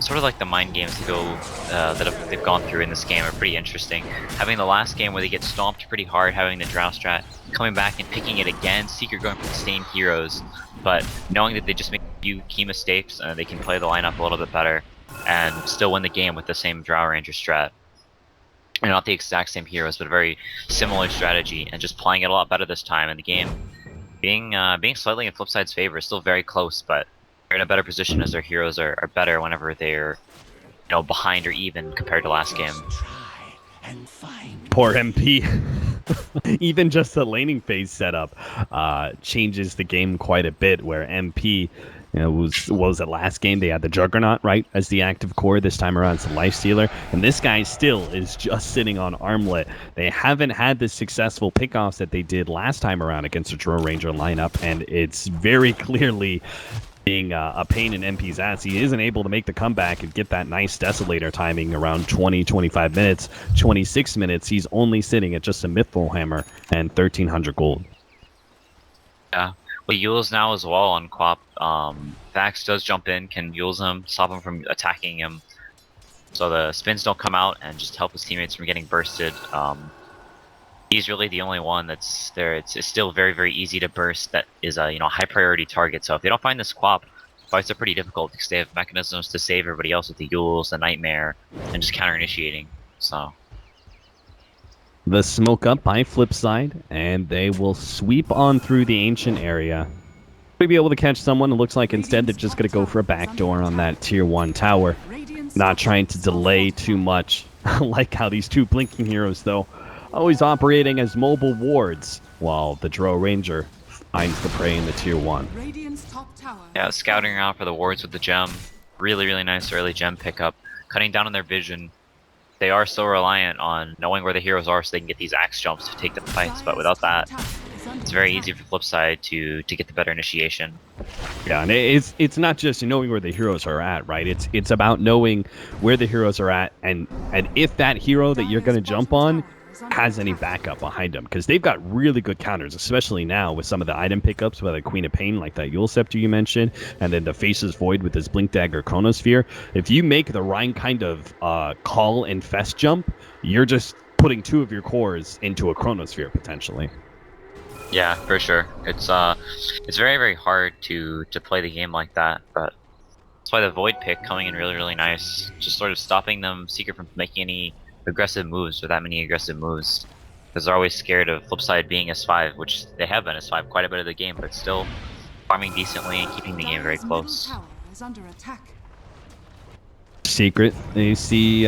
sort of like the mind games that they've gone through in this game are pretty interesting. Having the last game where they get stomped pretty hard, having the Drow strat, coming back and picking it again, Secret going for the same heroes, but knowing that they just make a few key mistakes and they can play the lineup a little bit better and still win the game with the same Drow Ranger strat. And not the exact same heroes, but a very similar strategy, and just playing it a lot better this time, and the game being slightly in Flipside's favor. Still very close, but they're in a better position as their heroes are better whenever they're, behind or even compared to last game.
Poor MP. Even just the laning phase setup changes the game quite a bit. Where MP, was it last game? They had the Juggernaut, right, as the active core. This time around, it's a Lifestealer. And this guy still is just sitting on Armlet. They haven't had the successful pickoffs that they did last time around against the Drow Ranger lineup. And it's very clearly being a pain in MP's ass. He isn't able to make the comeback and get that nice Desolator timing around 25 minutes, 26 minutes. He's only sitting at just a Mithril Hammer and 1,300 gold.
Yeah. Well, Yule's now as well on Quap. Vax does jump in, can Yule's him, stop him from attacking him. So the spins don't come out and just help his teammates from getting bursted. He's really the only one that's there. It's still very, very easy to burst. That is a high priority target. So if they don't find this Quap, fights are pretty difficult because they have mechanisms to save everybody else with the Yules, the Nightmare, and just counter initiating. So
the smoke up by Flipside, and they will sweep on through the ancient area. Maybe be able to catch someone. It looks like instead they're just going to go for a backdoor on that tier 1 tower. Not trying to delay too much. I like how these two blinking heroes, though, always operating as mobile wards, while the Drow Ranger finds the prey in the tier 1.
Yeah, scouting around for the wards with the gem. Really, really nice early gem pickup. Cutting down on their vision. They are so reliant on knowing where the heroes are so they can get these axe jumps to take the fights, but without that, it's very easy for Flipside to get the better initiation.
Yeah, and it's not just knowing where the heroes are at, right? It's about knowing where the heroes are at, and if that hero that you're going to jump on has any backup behind them, because they've got really good counters, especially now with some of the item pickups, with the Queen of Pain, like that Yule Scepter you mentioned, and then the Faceless Void with his Blink Dagger Chronosphere. If you make the right kind of call and fest jump, you're just putting 2 of your cores into a Chronosphere potentially.
Yeah, for sure. It's very, very hard to play the game like that, but that's why the Void pick coming in really, really nice, just sort of stopping them Secret from making any aggressive moves or that many aggressive moves, because they're always scared of Flipside being S5, which they have been S5 quite a bit of the game, but still farming decently and keeping the game very close.
Secret, they see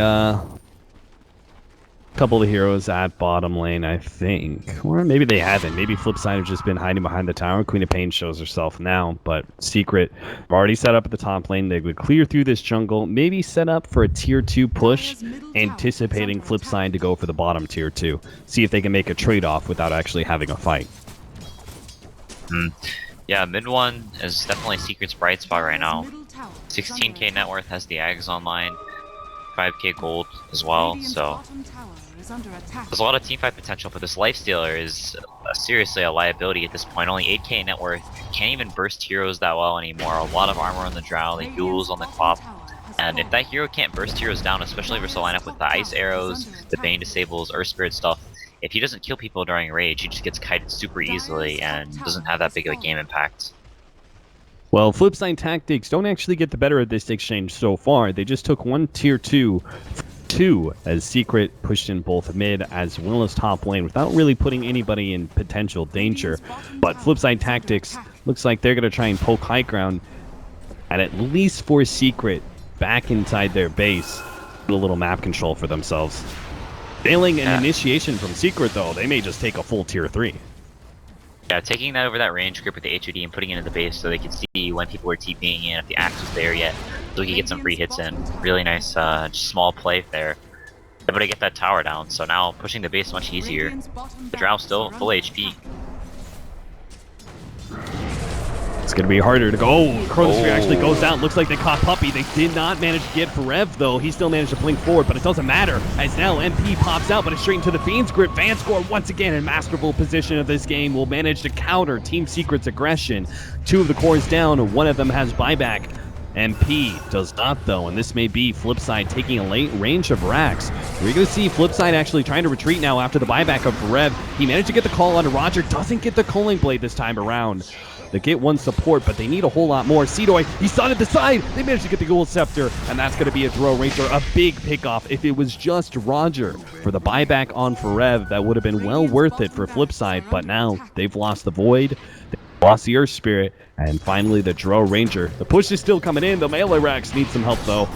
couple of heroes at bottom lane, I think. Or maybe they haven't. Maybe Flipside have just been hiding behind the tower. Queen of Pain shows herself now, but Secret already set up at the top lane. They would clear through this jungle, maybe set up for a tier 2 push, anticipating Flipside to go for the bottom tier 2. See if they can make a trade-off without actually having a fight.
Yeah, mid 1 is definitely Secret's bright spot right now. 16k net worth, has the Ags online, 5k gold as well, so there's a lot of teamfight potential, but this Lifestealer is seriously a liability at this point. Only 8k net worth, can't even burst heroes that well anymore. A lot of armor on the Drow, the Yules on the Quap, and if that hero can't burst heroes down, especially versus a lineup with the Ice Arrows, the Bane Disables, Earth Spirit stuff, if he doesn't kill people during Rage, he just gets kited super easily and doesn't have that big of a game impact.
Well, Flipsid Tactics don't actually get the better of this exchange so far. They just took one tier 2 as Secret pushed in both mid as well as top lane without really putting anybody in potential danger. But Flipside Tactics looks like they're going to try and poke high ground and at least force Secret back inside their base. A little map control for themselves. Failing an initiation from Secret, though, they may just take a full tier 3.
Yeah, taking that over that range grip with the HUD and putting it in the base so they can see when people are TPing in, if the axe is there yet, so we can get some free hits in. Really nice, just small play there. Able to get that tower down, so now pushing the base much easier. The Drow still full HP.
It's going to be harder to go. Oh, Chronosphere actually goes down. Looks like they caught Puppy. They did not manage to get Forev, though. He still managed to blink forward, but it doesn't matter, as now MP pops out, but it's straight into the Fiend's grip. Vanscore, once again, in masterful position of this game, will manage to counter Team Secret's aggression. 2 of the cores down. 1 of them has buyback. MP does not, though, and this may be Flipside taking a late range of racks. We're going to see Flipside actually trying to retreat now after the buyback of Forev. He managed to get the call onto Roger. Doesn't get the Culling Blade this time around. They get 1 support, but they need a whole lot more. Seedoy, he saw it at the side. They managed to get the Gold Scepter, and that's going to be a Drow Ranger, a big pickoff. If it was just Roger for the buyback on Forev, that would have been well worth it for Flipside, but now they've lost the Void, they've lost the Earth Spirit, and finally the Drow Ranger. The push is still coming in. The melee racks need some help, though.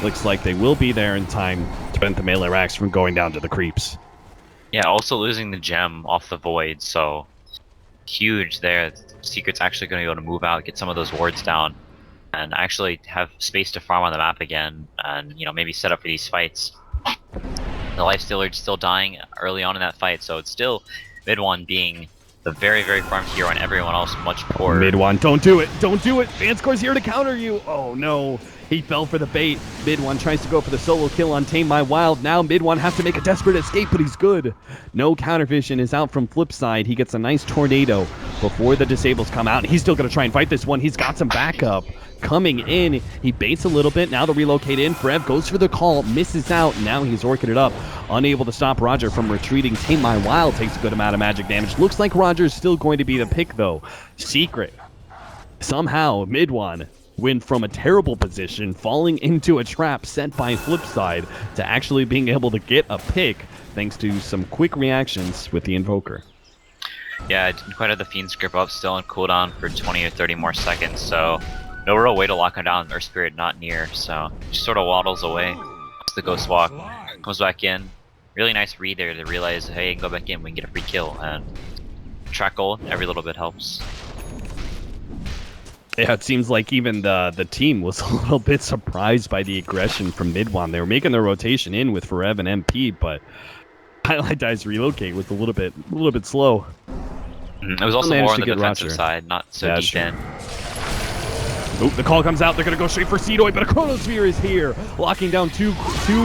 Looks like they will be there in time to prevent the melee racks from going down to the creeps.
Yeah, also losing the gem off the void, so huge there. Secret's actually going to be able to move out, get some of those wards down, and actually have space to farm on the map again, and maybe set up for these fights. The lifestealer still dying early on in that fight, so it's still mid one being the very, very farmed hero and everyone else much poorer.
Mid one, don't do it, don't do it. Vanscore's here to counter you. Oh no, he fell for the bait. Mid one tries to go for the solo kill on Tame My Wild. Now Mid one has to make a desperate escape, but he's good. No counter vision is out from Flipside. He gets a nice tornado before the disables come out. He's still gonna try and fight this one. He's got some backup coming in. He baits a little bit. Now the relocate in. Forev goes for the call, misses out. Now he's orchid it up. Unable to stop Roger from retreating. Tame My Wild takes a good amount of magic damage. Looks like Roger's still going to be the pick though. Secret. Somehow, mid one went from a terrible position, falling into a trap set by Flipside, to actually being able to get a pick thanks to some quick reactions with the Invoker.
Yeah, I didn't quite have the Fiend's grip up, still on cooldown for 20 or 30 more seconds, so no real way to lock him down. Earth Spirit not near, so just sort of waddles away. The Ghost Walk comes back in. Really nice read there to realize, hey, I can go back in, we can get a free kill, and track gold, every little bit helps.
Yeah, it seems like even the team was a little bit surprised by the aggression from mid one. They were making their rotation in with Forev and MP, but Highlight Dice relocate was a little bit slow.
It was also more on the defensive side, not so deep in.
Oop, the call comes out. They're going to go straight for Seedoy, but a Chronosphere is here, locking down two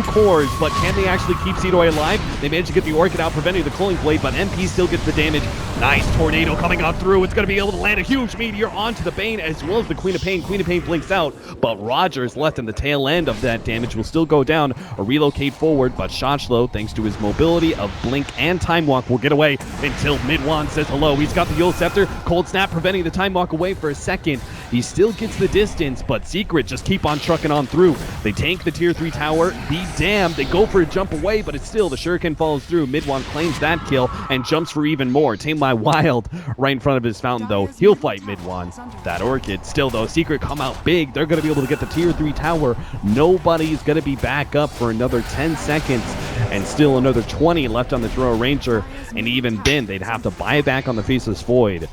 cores. But can they actually keep Seedoy alive? They managed to get the Orchid out, preventing the Cooling Blade, but MP still gets the damage. Nice tornado coming on through. It's going to be able to land a huge meteor onto the Bane, as well as the Queen of Pain. Queen of Pain blinks out, but Rogers left in the tail end of that damage will still go down. A relocate forward, but Shochlow, thanks to his mobility of Blink and Time Walk, will get away until Mid-Wan says hello. He's got the Yule Scepter. Cold Snap preventing the Time Walk away for a second. He still gets the distance, but Secret just keep on trucking on through. They tank the tier 3 tower. Be damned. They go for a jump away, but it's still the Shuriken follows through. Mid-Wan claims that kill and jumps for even more. Tame My Wild right in front of his fountain, though. He'll fight Mid-Wan. That Orchid still, though. Secret come out big. They're going to be able to get the tier 3 tower. Nobody's going to be back up for another 10 seconds, and still another 20 left on the Throw Ranger. And even then, they'd have to buy back on the Faceless Void.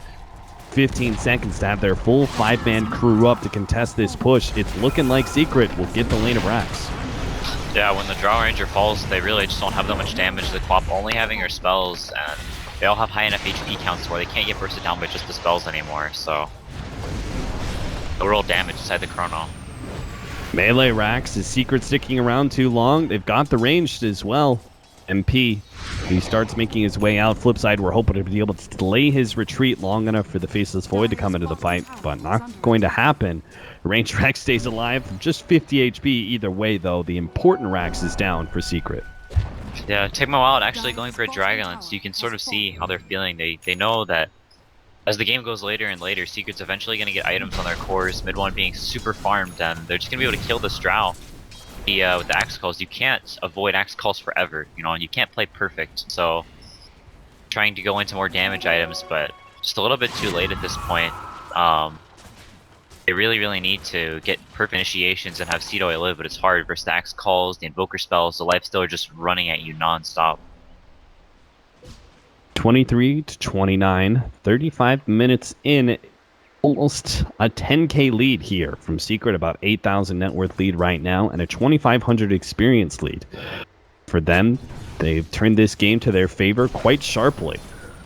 15 seconds to have their full 5-man crew up to contest this push. It's looking like Secret will get the lane of Rax.
Yeah, when the Draw Ranger falls, they really just don't have that much damage. The Quap only having her spells, and they all have high enough HP counts where they can't get bursted down by just the spells anymore, so no real damage inside the Chrono.
Melee Rax is Secret sticking around too long. They've got the ranged as well. MP, he starts making his way out. Flipside, we're hoping to be able to delay his retreat long enough for the Faceless Void to come into the fight, but not going to happen. Range Rax stays alive, just 50 HP either way, though. The important Rax is down for Secret.
Yeah, Take My Wild actually going for a Dragon, so you can sort of see how they're feeling. They know that as the game goes later and later, Secret's eventually going to get items on their cores, mid one being super farmed, and they're just going to be able to kill this Drow. With the axe calls, you can't avoid axe calls forever, and you can't play perfect, so trying to go into more damage items, but just a little bit too late at this point. They really need to get perfect initiations and have Seedoy live, but it's hard versus the axe calls, the invoker spells, the lifestealer just running at you non-stop.
23 to 29, 35 minutes in. Almost a 10k lead here from Secret, about 8,000 net worth lead right now, and a 2,500 experience lead. For them, they've turned this game to their favor quite sharply,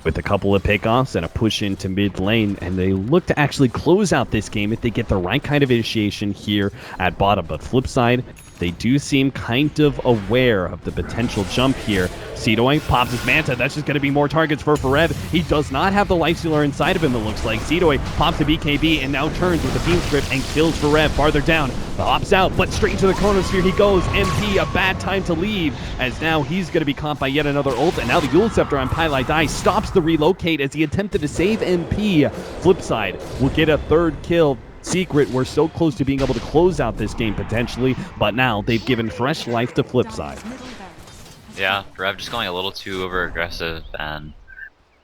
with a couple of pickoffs and a push into mid lane, and they look to actually close out this game if they get the right kind of initiation here at bottom. But flip side, they do seem kind of aware of the potential jump here. Seedoy pops his Manta. That's just going to be more targets for Forev. He does not have the Lifestealer inside of him, it looks like. Seedoy pops the BKB and now turns with the Fiend Script and kills Forev farther down. Hops out, but straight into the Chronosphere he goes. MP, a bad time to leave, as now he's going to be caught by yet another ult. And now the Yule Scepter on Pylite Die stops the relocate as he attempted to save MP. Flipside will get a third kill. Secret were so close to being able to close out this game potentially, but now they've given fresh life to Flipside.
Yeah, Forev just going a little too over aggressive and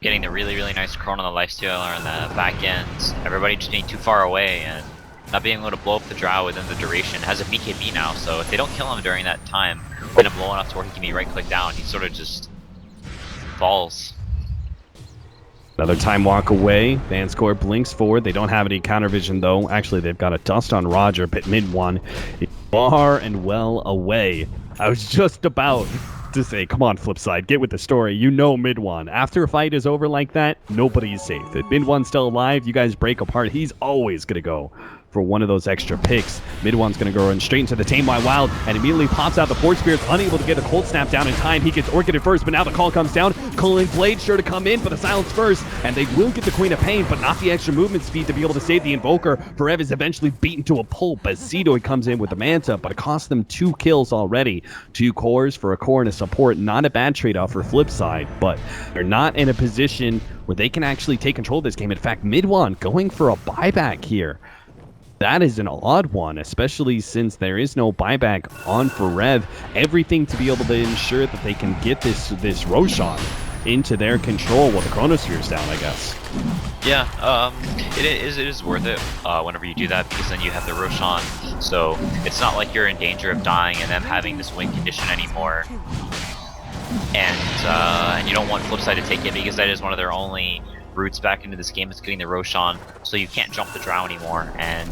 getting the really nice Chrono on the Lifestealer and the back end. Everybody just being too far away and not being able to blow up the Drow within the duration. Has a BKB now, so if they don't kill him during that time, when him low enough to where he can be right click down, he's sort of just falls.
Another time walk away. Vanscore blinks forward. They don't have any counter vision though. Actually, they've got a dust on Roger, but mid one is far and well away. I was just about to say, come on, Flipside, get with the story. You know mid one. After a fight is over like that, nobody's safe. If mid one's still alive, you guys break apart, he's always going to go for one of those extra picks. Mid one's going to go in straight into the Tame by Wild and immediately pops out the Force Spirit's unable to get a cold snap down in time. He gets Orchided first, but now the call comes down. Culling Blade sure to come in for the silence first, and they will get the Queen of Pain, but not the extra movement speed to be able to save the Invoker. Forev is eventually beaten to a pulp as Cedoy comes in with the Manta, but it costs them 2 kills already. 2 cores for a core and a support. Not a bad trade-off for Flipside, but they're not in a position where they can actually take control of this game. In fact, mid one going for a buyback here. That is an odd one, especially since there is no buyback on Forev. Everything to be able to ensure that they can get this Roshan into their control while the Chronosphere's down, I guess.
Yeah, it is worth it whenever you do that, because then you have the Roshan, so it's not like you're in danger of dying and them having this win condition anymore. And you don't want Flipside to take it, because that is one of their only routes back into this game is getting the Roshan, so you can't jump the Drow anymore, and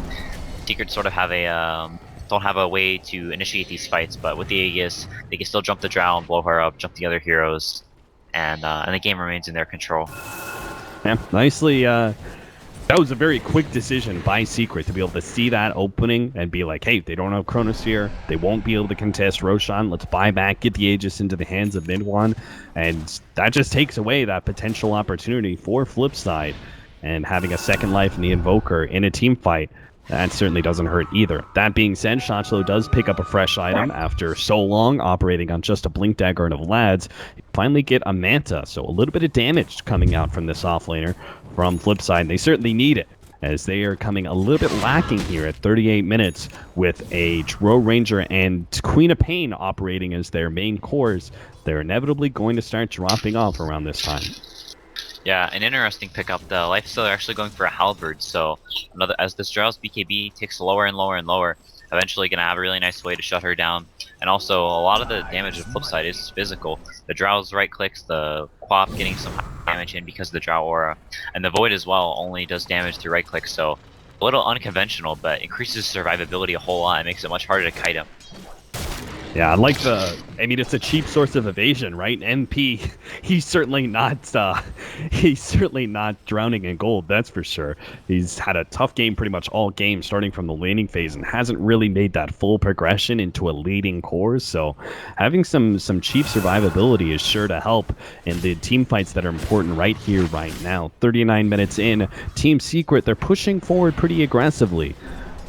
Secret sort of have a don't have a way to initiate these fights, but with the Aegis, they can still jump the Drow and blow her up, jump the other heroes, and the game remains in their control.
Yeah, nicely, that was a very quick decision by Secret to be able to see that opening and be like, hey, they don't have Chronosphere, they won't be able to contest Roshan, let's buy back, get the Aegis into the hands of mid-one, and that just takes away that potential opportunity for Flipside, and having a second life in the Invoker in a team fight, that certainly doesn't hurt either. That being said, Shotchlo does pick up a fresh item after so long operating on just a Blink Dagger and a Vlad's. Finally get a Manta, so a little bit of damage coming out from this offlaner from Flipside, and they certainly need it, as they are coming a little bit lacking here at 38 minutes with a Drow Ranger and Queen of Pain operating as their main cores. They're inevitably going to start dropping off around this time.
Yeah, an interesting pickup. The Lifesteal are actually going for a Halberd, so as this Drow's BKB ticks lower and lower and lower, eventually going to have a really nice way to shut her down. And also, a lot of the damage of Flipside is physical. The Drow's right clicks, the Quap getting some damage in because of the Drow aura, and the Void as well only does damage through right click, so a little unconventional, but increases survivability a whole lot and makes it much harder to kite him.
Yeah, I like it's a cheap source of evasion, right? MP, he's certainly not drowning in gold, that's for sure. He's had a tough game pretty much all game, starting from the laning phase, and hasn't really made that full progression into a leading core, so having some cheap survivability is sure to help in the team fights that are important right here, right now. 39 minutes in, Team Secret, they're pushing forward pretty aggressively.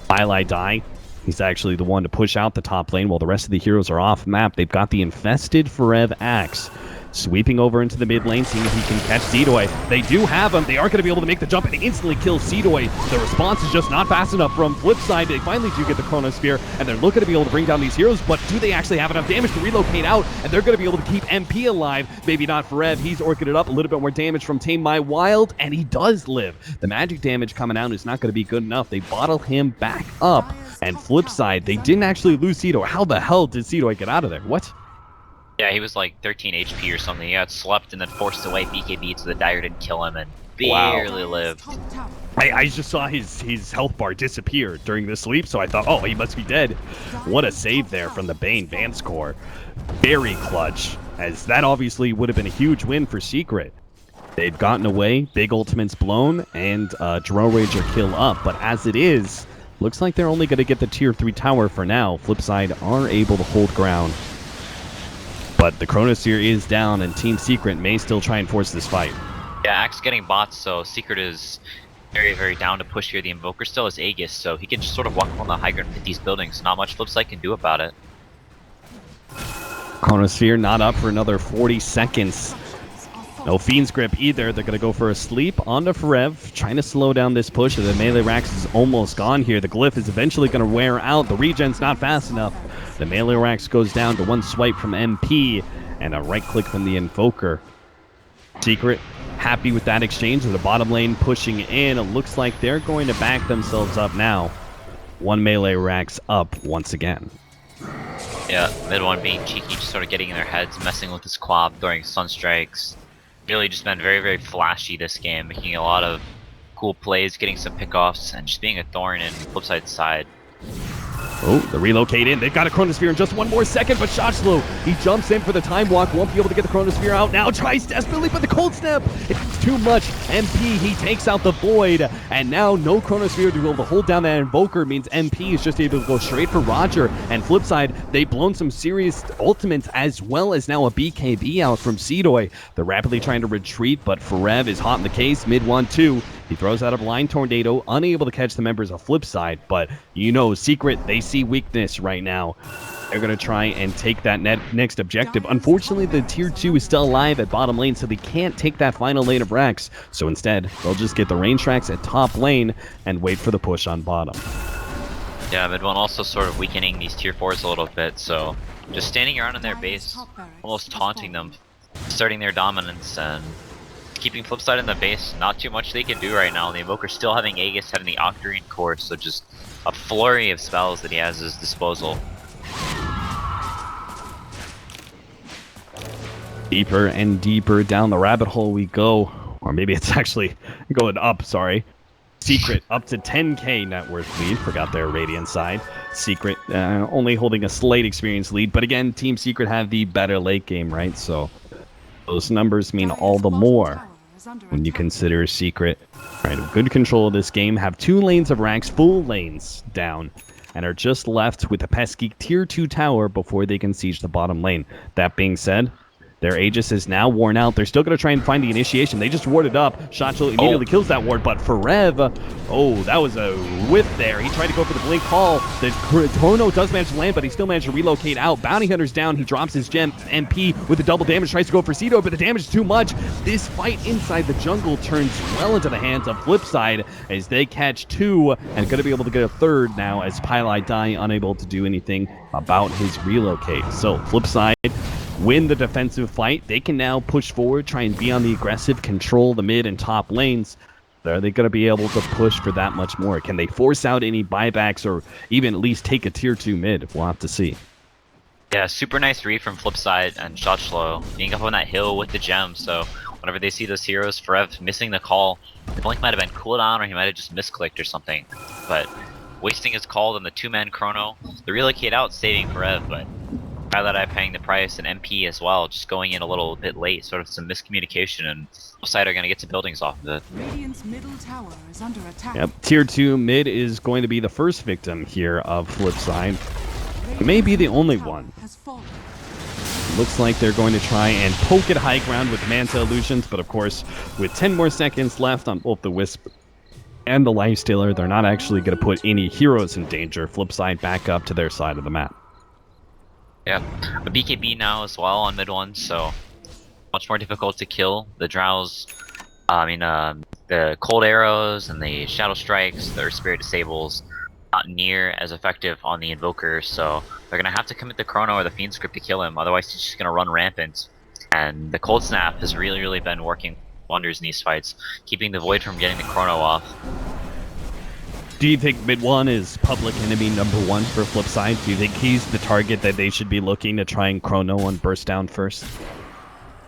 Bile die. He's actually the one to push out the top lane while the rest of the heroes are off map. They've got the infested Forev Axe sweeping over into the mid lane, seeing if he can catch Cedoy. They do have him. They are going to be able to make the jump and instantly kill Cedoy. The response is just not fast enough from Flipside. They finally do get the Chronosphere, and they're looking to be able to bring down these heroes, but do they actually have enough damage to relocate out? And they're going to be able to keep MP alive. Maybe not Forev. He's orchided up. A little bit more damage from Tame My Wild, and he does live. The magic damage coming out is not going to be good enough. They bottle him back up. And Flipside, they didn't actually lose Cedoy. How the hell did Cedoy get out of there? What?
Yeah, he was like 13 HP or something. He got slept and then forced away BKB so the Dagger didn't kill him and barely lived.
I just saw his health bar disappear during the sleep, so I thought, oh, he must be dead. What a save there from the Bane Vanscore. Very clutch, as that obviously would have been a huge win for Secret. They've gotten away, big ultimates blown, and Drow Ranger kill up, but as it is, looks like they're only going to get the tier 3 tower for now. Flipside are able to hold ground. But the Chronosphere is down, and Team Secret may still try and force this fight.
Yeah, Axe getting bots, so Secret is very, very down to push here. The Invoker still has Aegis, so he can just sort of walk on the high ground and hit these buildings. Not much Flipside can do about it.
Chronosphere not up for another 40 seconds. No Fiend's Grip either. They're going to go for a sleep onto Forev, trying to slow down this push. The melee Rax is almost gone here. The Glyph is eventually going to wear out. The regen's not fast enough. The melee Rax goes down to one swipe from MP and a right click from the Invoker. Secret happy with that exchange with the bottom lane pushing in. It looks like they're going to back themselves up now. One melee Rax up once again.
Yeah, mid one being cheeky, just sort of getting in their heads, messing with his quab, throwing sunstrikes. Really just been very, very flashy this game, making a lot of cool plays, getting some pickoffs, and just being a thorn in Flipside's side.
Oh, the relocate in. They've got a Chronosphere in just 1 more second, but Shotslow, he jumps in for the time walk. Won't be able to get the Chronosphere out now. Tries desperately, but the cold snap, it's too much. MP, he takes out the Void, and now no Chronosphere to be able to hold down that Invoker means MP is just able to go straight for Roger. And Flipside, they've blown some serious ultimates as well as now a BKB out from Seedoy. They're rapidly trying to retreat, but Forev is hot in the case. Mid 1-2. He throws out a blind tornado, unable to catch the members of Flipside, but you know, Secret, they see weakness right now. They're going to try and take that next objective. Unfortunately, the tier 2 is still alive at bottom lane, so they can't take that final lane of Rex. So instead, they'll just get the range tracks at top lane and wait for the push on bottom.
Yeah, mid 1 also sort of weakening these tier 4s a little bit, so just standing around in their base, almost taunting them, starting their dominance, and keeping Flipside in the base. Not too much they can do right now. The Invoker still having Aegis, having the Octarine core, so just a flurry of spells that he has at his disposal.
Deeper and deeper down the rabbit hole we go. Or maybe it's actually going up, sorry. Secret up to 10k net worth lead. Forgot their Radiant side. Secret only holding a slight experience lead. But again, Team Secret have the better late game, right? So those numbers mean all the more when you consider Secret. Right, good control of this game. Have 2 lanes of Rax, full lanes down. And are just left with a pesky tier 2 tower before they can siege the bottom lane. That being said, their Aegis is now worn out. They're still going to try and find the initiation. They just warded up. Shotshell immediately kills that ward, but Forev, oh, that was a whiff there. He tried to go for the blink call. The Chrono does manage to land, but he still managed to relocate out. Bounty Hunter's down. He drops his gem. MP with the double damage tries to go for Cedo, but the damage is too much. This fight inside the jungle turns well into the hands of Flipside as they catch 2 and going to be able to get a 3rd now as Pylai Die unable to do anything about his relocate. So Flipside win the defensive fight. They can now push forward, try and be on the aggressive, control the mid and top lanes. Are they going to be able to push for that much more? Can they force out any buybacks or even at least take a tier 2 mid? We'll have to see.
Yeah, super nice read from Flipside and Shotslow being up on that hill with the gem, so whenever they see those heroes, Forev missing the call, the blink might have been cooldown or he might have just misclicked or something, but wasting his call on the 2-man chrono, the relocate out saving Forev, but Pylai paying the price and MP as well, just going in a little bit late, sort of some miscommunication, and Flipside are going to get some buildings off of it.
Radiant's middle tower is under attack.
Yep, tier 2 mid is going to be the first victim here of Flipside. It may be the only one. Looks like they're going to try and poke at high ground with Manta Illusions, but of course, with 10 more seconds left on both the Wisp and the Lifestealer, they're not actually going to put any heroes in danger. Flipside back up to their side of the map.
Yeah, a BKB now as well on mid 1, so much more difficult to kill. The Drows, the Cold Arrows and the Shadow Strikes, the Earth Spirit Disables, not near as effective on the Invoker, so they're going to have to commit the Chrono or the Fiend Script to kill him, otherwise he's just going to run rampant. And the Cold Snap has really been working wonders in these fights, keeping the Void from getting the Chrono off.
Do you think mid 1 is public enemy number 1 for Flipside? Do you think he's the target that they should be looking to try and chrono and burst down first?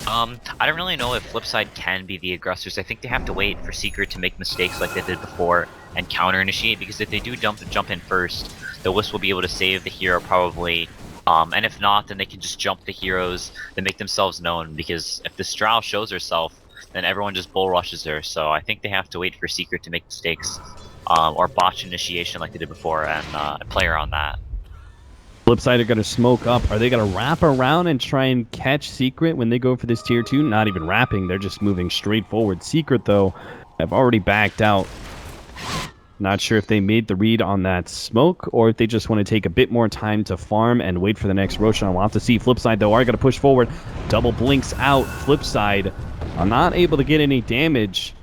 I don't really know if Flipside can be the aggressors. I think they have to wait for Secret to make mistakes like they did before and counter initiate, because if they do jump in first, the Wisp will be able to save the hero probably. And if not, then they can just jump the heroes and make themselves known, because if the Drow shows herself, then everyone just bull rushes her. So I think they have to wait for Secret to make mistakes. Or botch initiation like they did before, and play her on that.
Flipside are going to smoke up. Are they going to wrap around and try and catch Secret when they go for this tier 2? Not even wrapping, they're just moving straight forward. Secret, though, have already backed out. Not sure if they made the read on that smoke, or if they just want to take a bit more time to farm and wait for the next Roshan. We'll have to see. Flipside, though, are going to push forward. Double blinks out. Flipside are not able to get any damage.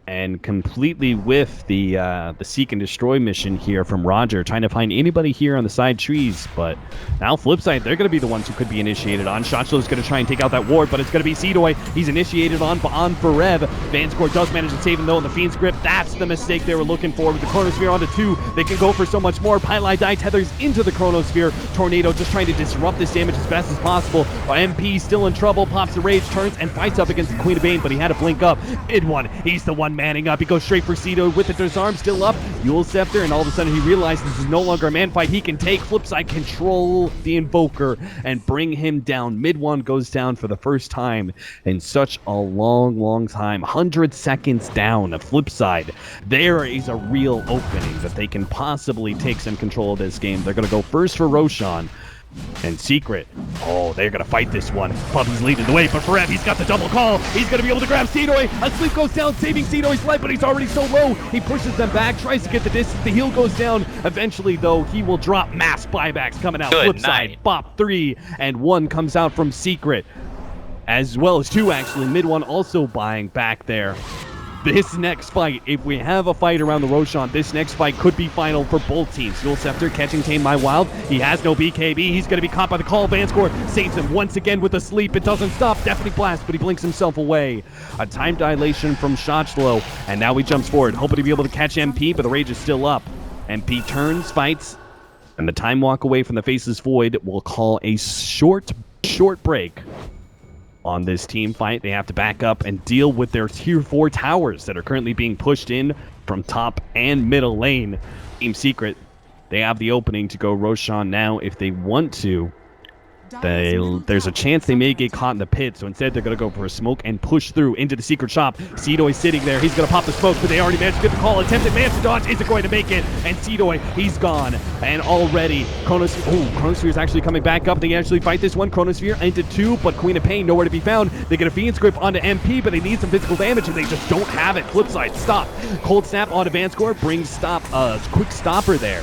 and completely with the seek and destroy mission here from Roger, trying to find anybody here on the side trees. But now Flipside, they're going to be the ones who could be initiated on. Shotslow's going to try and take out that ward, but it's going to be Seedoy. He's initiated on Forev. Vanscore does manage to save him though in the Fiend's Grip. That's the mistake they were looking for. With the Chronosphere onto 2, they can go for so much more. Pylai Die tethers into the Chronosphere. Tornado just trying to disrupt this damage as best as possible. MP still in trouble, pops the rage, turns and fights up against the Queen of Bane, but he had to blink up. Mid one, he's the one manning up. He goes straight for Cedo with the disarm still up. Yule Scepter, and all of a sudden he realizes this is no longer a man fight he can take. Flipside control the Invoker and bring him down. Mid one goes down for the first time in such a long time. 100 seconds down. Flipside, there is a real opening that they can possibly take some control of this game. They're going to go first for Roshan. And Secret, oh, they're going to fight this one. Puppy's leading the way, but Forev, he's got the double call. He's going to be able to grab Seedoy. A sleep goes down, saving Seedoy's life, but he's already so low. He pushes them back, tries to get the distance. The heal goes down. Eventually, though, he will drop mass buybacks coming out. Flipside, bop 3, and 1 comes out from Secret, as well as 2, actually. Mid one also buying back there. This next fight, if we have a fight around the Roshan, this next fight could be final for both teams. Yule Scepter catching Tame My Wild. He has no BKB. He's going to be caught by the call. Vanscore saves him once again with a sleep. It doesn't stop. Deafening Blast, but he blinks himself away. A time dilation from Shotchlow, and now he jumps forward, hoping to be able to catch MP, but the rage is still up. MP turns, fights, and the time walk away from the Faceless Void will call a short break on this team fight. They have to back up and deal with their tier 4 towers that are currently being pushed in from top and middle lane. Team Secret, they have the opening to go Roshan now if they want to. There's a chance they may get caught in the pit, so instead they're going to go for a smoke and push through into the secret shop. Seedoy sitting there. He's going to pop the smoke, but they already managed to get the call. Attempted man to dodge isn't going to make it, and Seedoy, he's gone. And already, Chronosphere is actually coming back up. They actually fight this one. Chronosphere into 2, but Queen of Pain nowhere to be found. They get a Fiend's Grip onto MP, but they need some physical damage, and they just don't have it. Flipside, stop. Cold Snap onto Vanscore, brings quick stopper there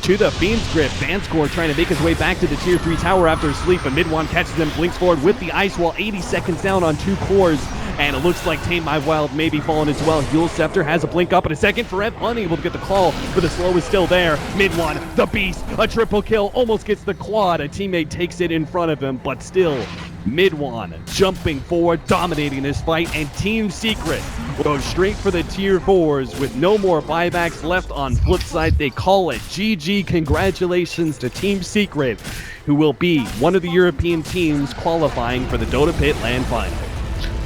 to the Fiend's Grip. Vanscore trying to make his way back to the tier 3 tower after a sleep, but Mid-One catches him, blinks forward with the Ice Wall, 80 seconds down on 2 cores, and it looks like Tame My Wild may be falling as well. Yule Scepter has a blink up in a second. Forev unable to get the call, but the slow is still there. Mid-One, the Beast, a triple kill, almost gets the quad. A teammate takes it in front of him, but still, Mid-One jumping forward, dominating this fight, and Team Secret goes straight for the tier 4s with no more buybacks left on Flipside. They call it GG. Congratulations to Team Secret, who will be one of the European teams qualifying for the Dota Pit LAN Final.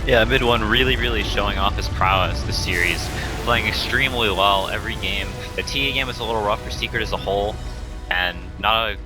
Yeah, Mid-One really showing off his prowess this series, playing extremely well every game. The TA game was a little rough for Secret as a whole, and not a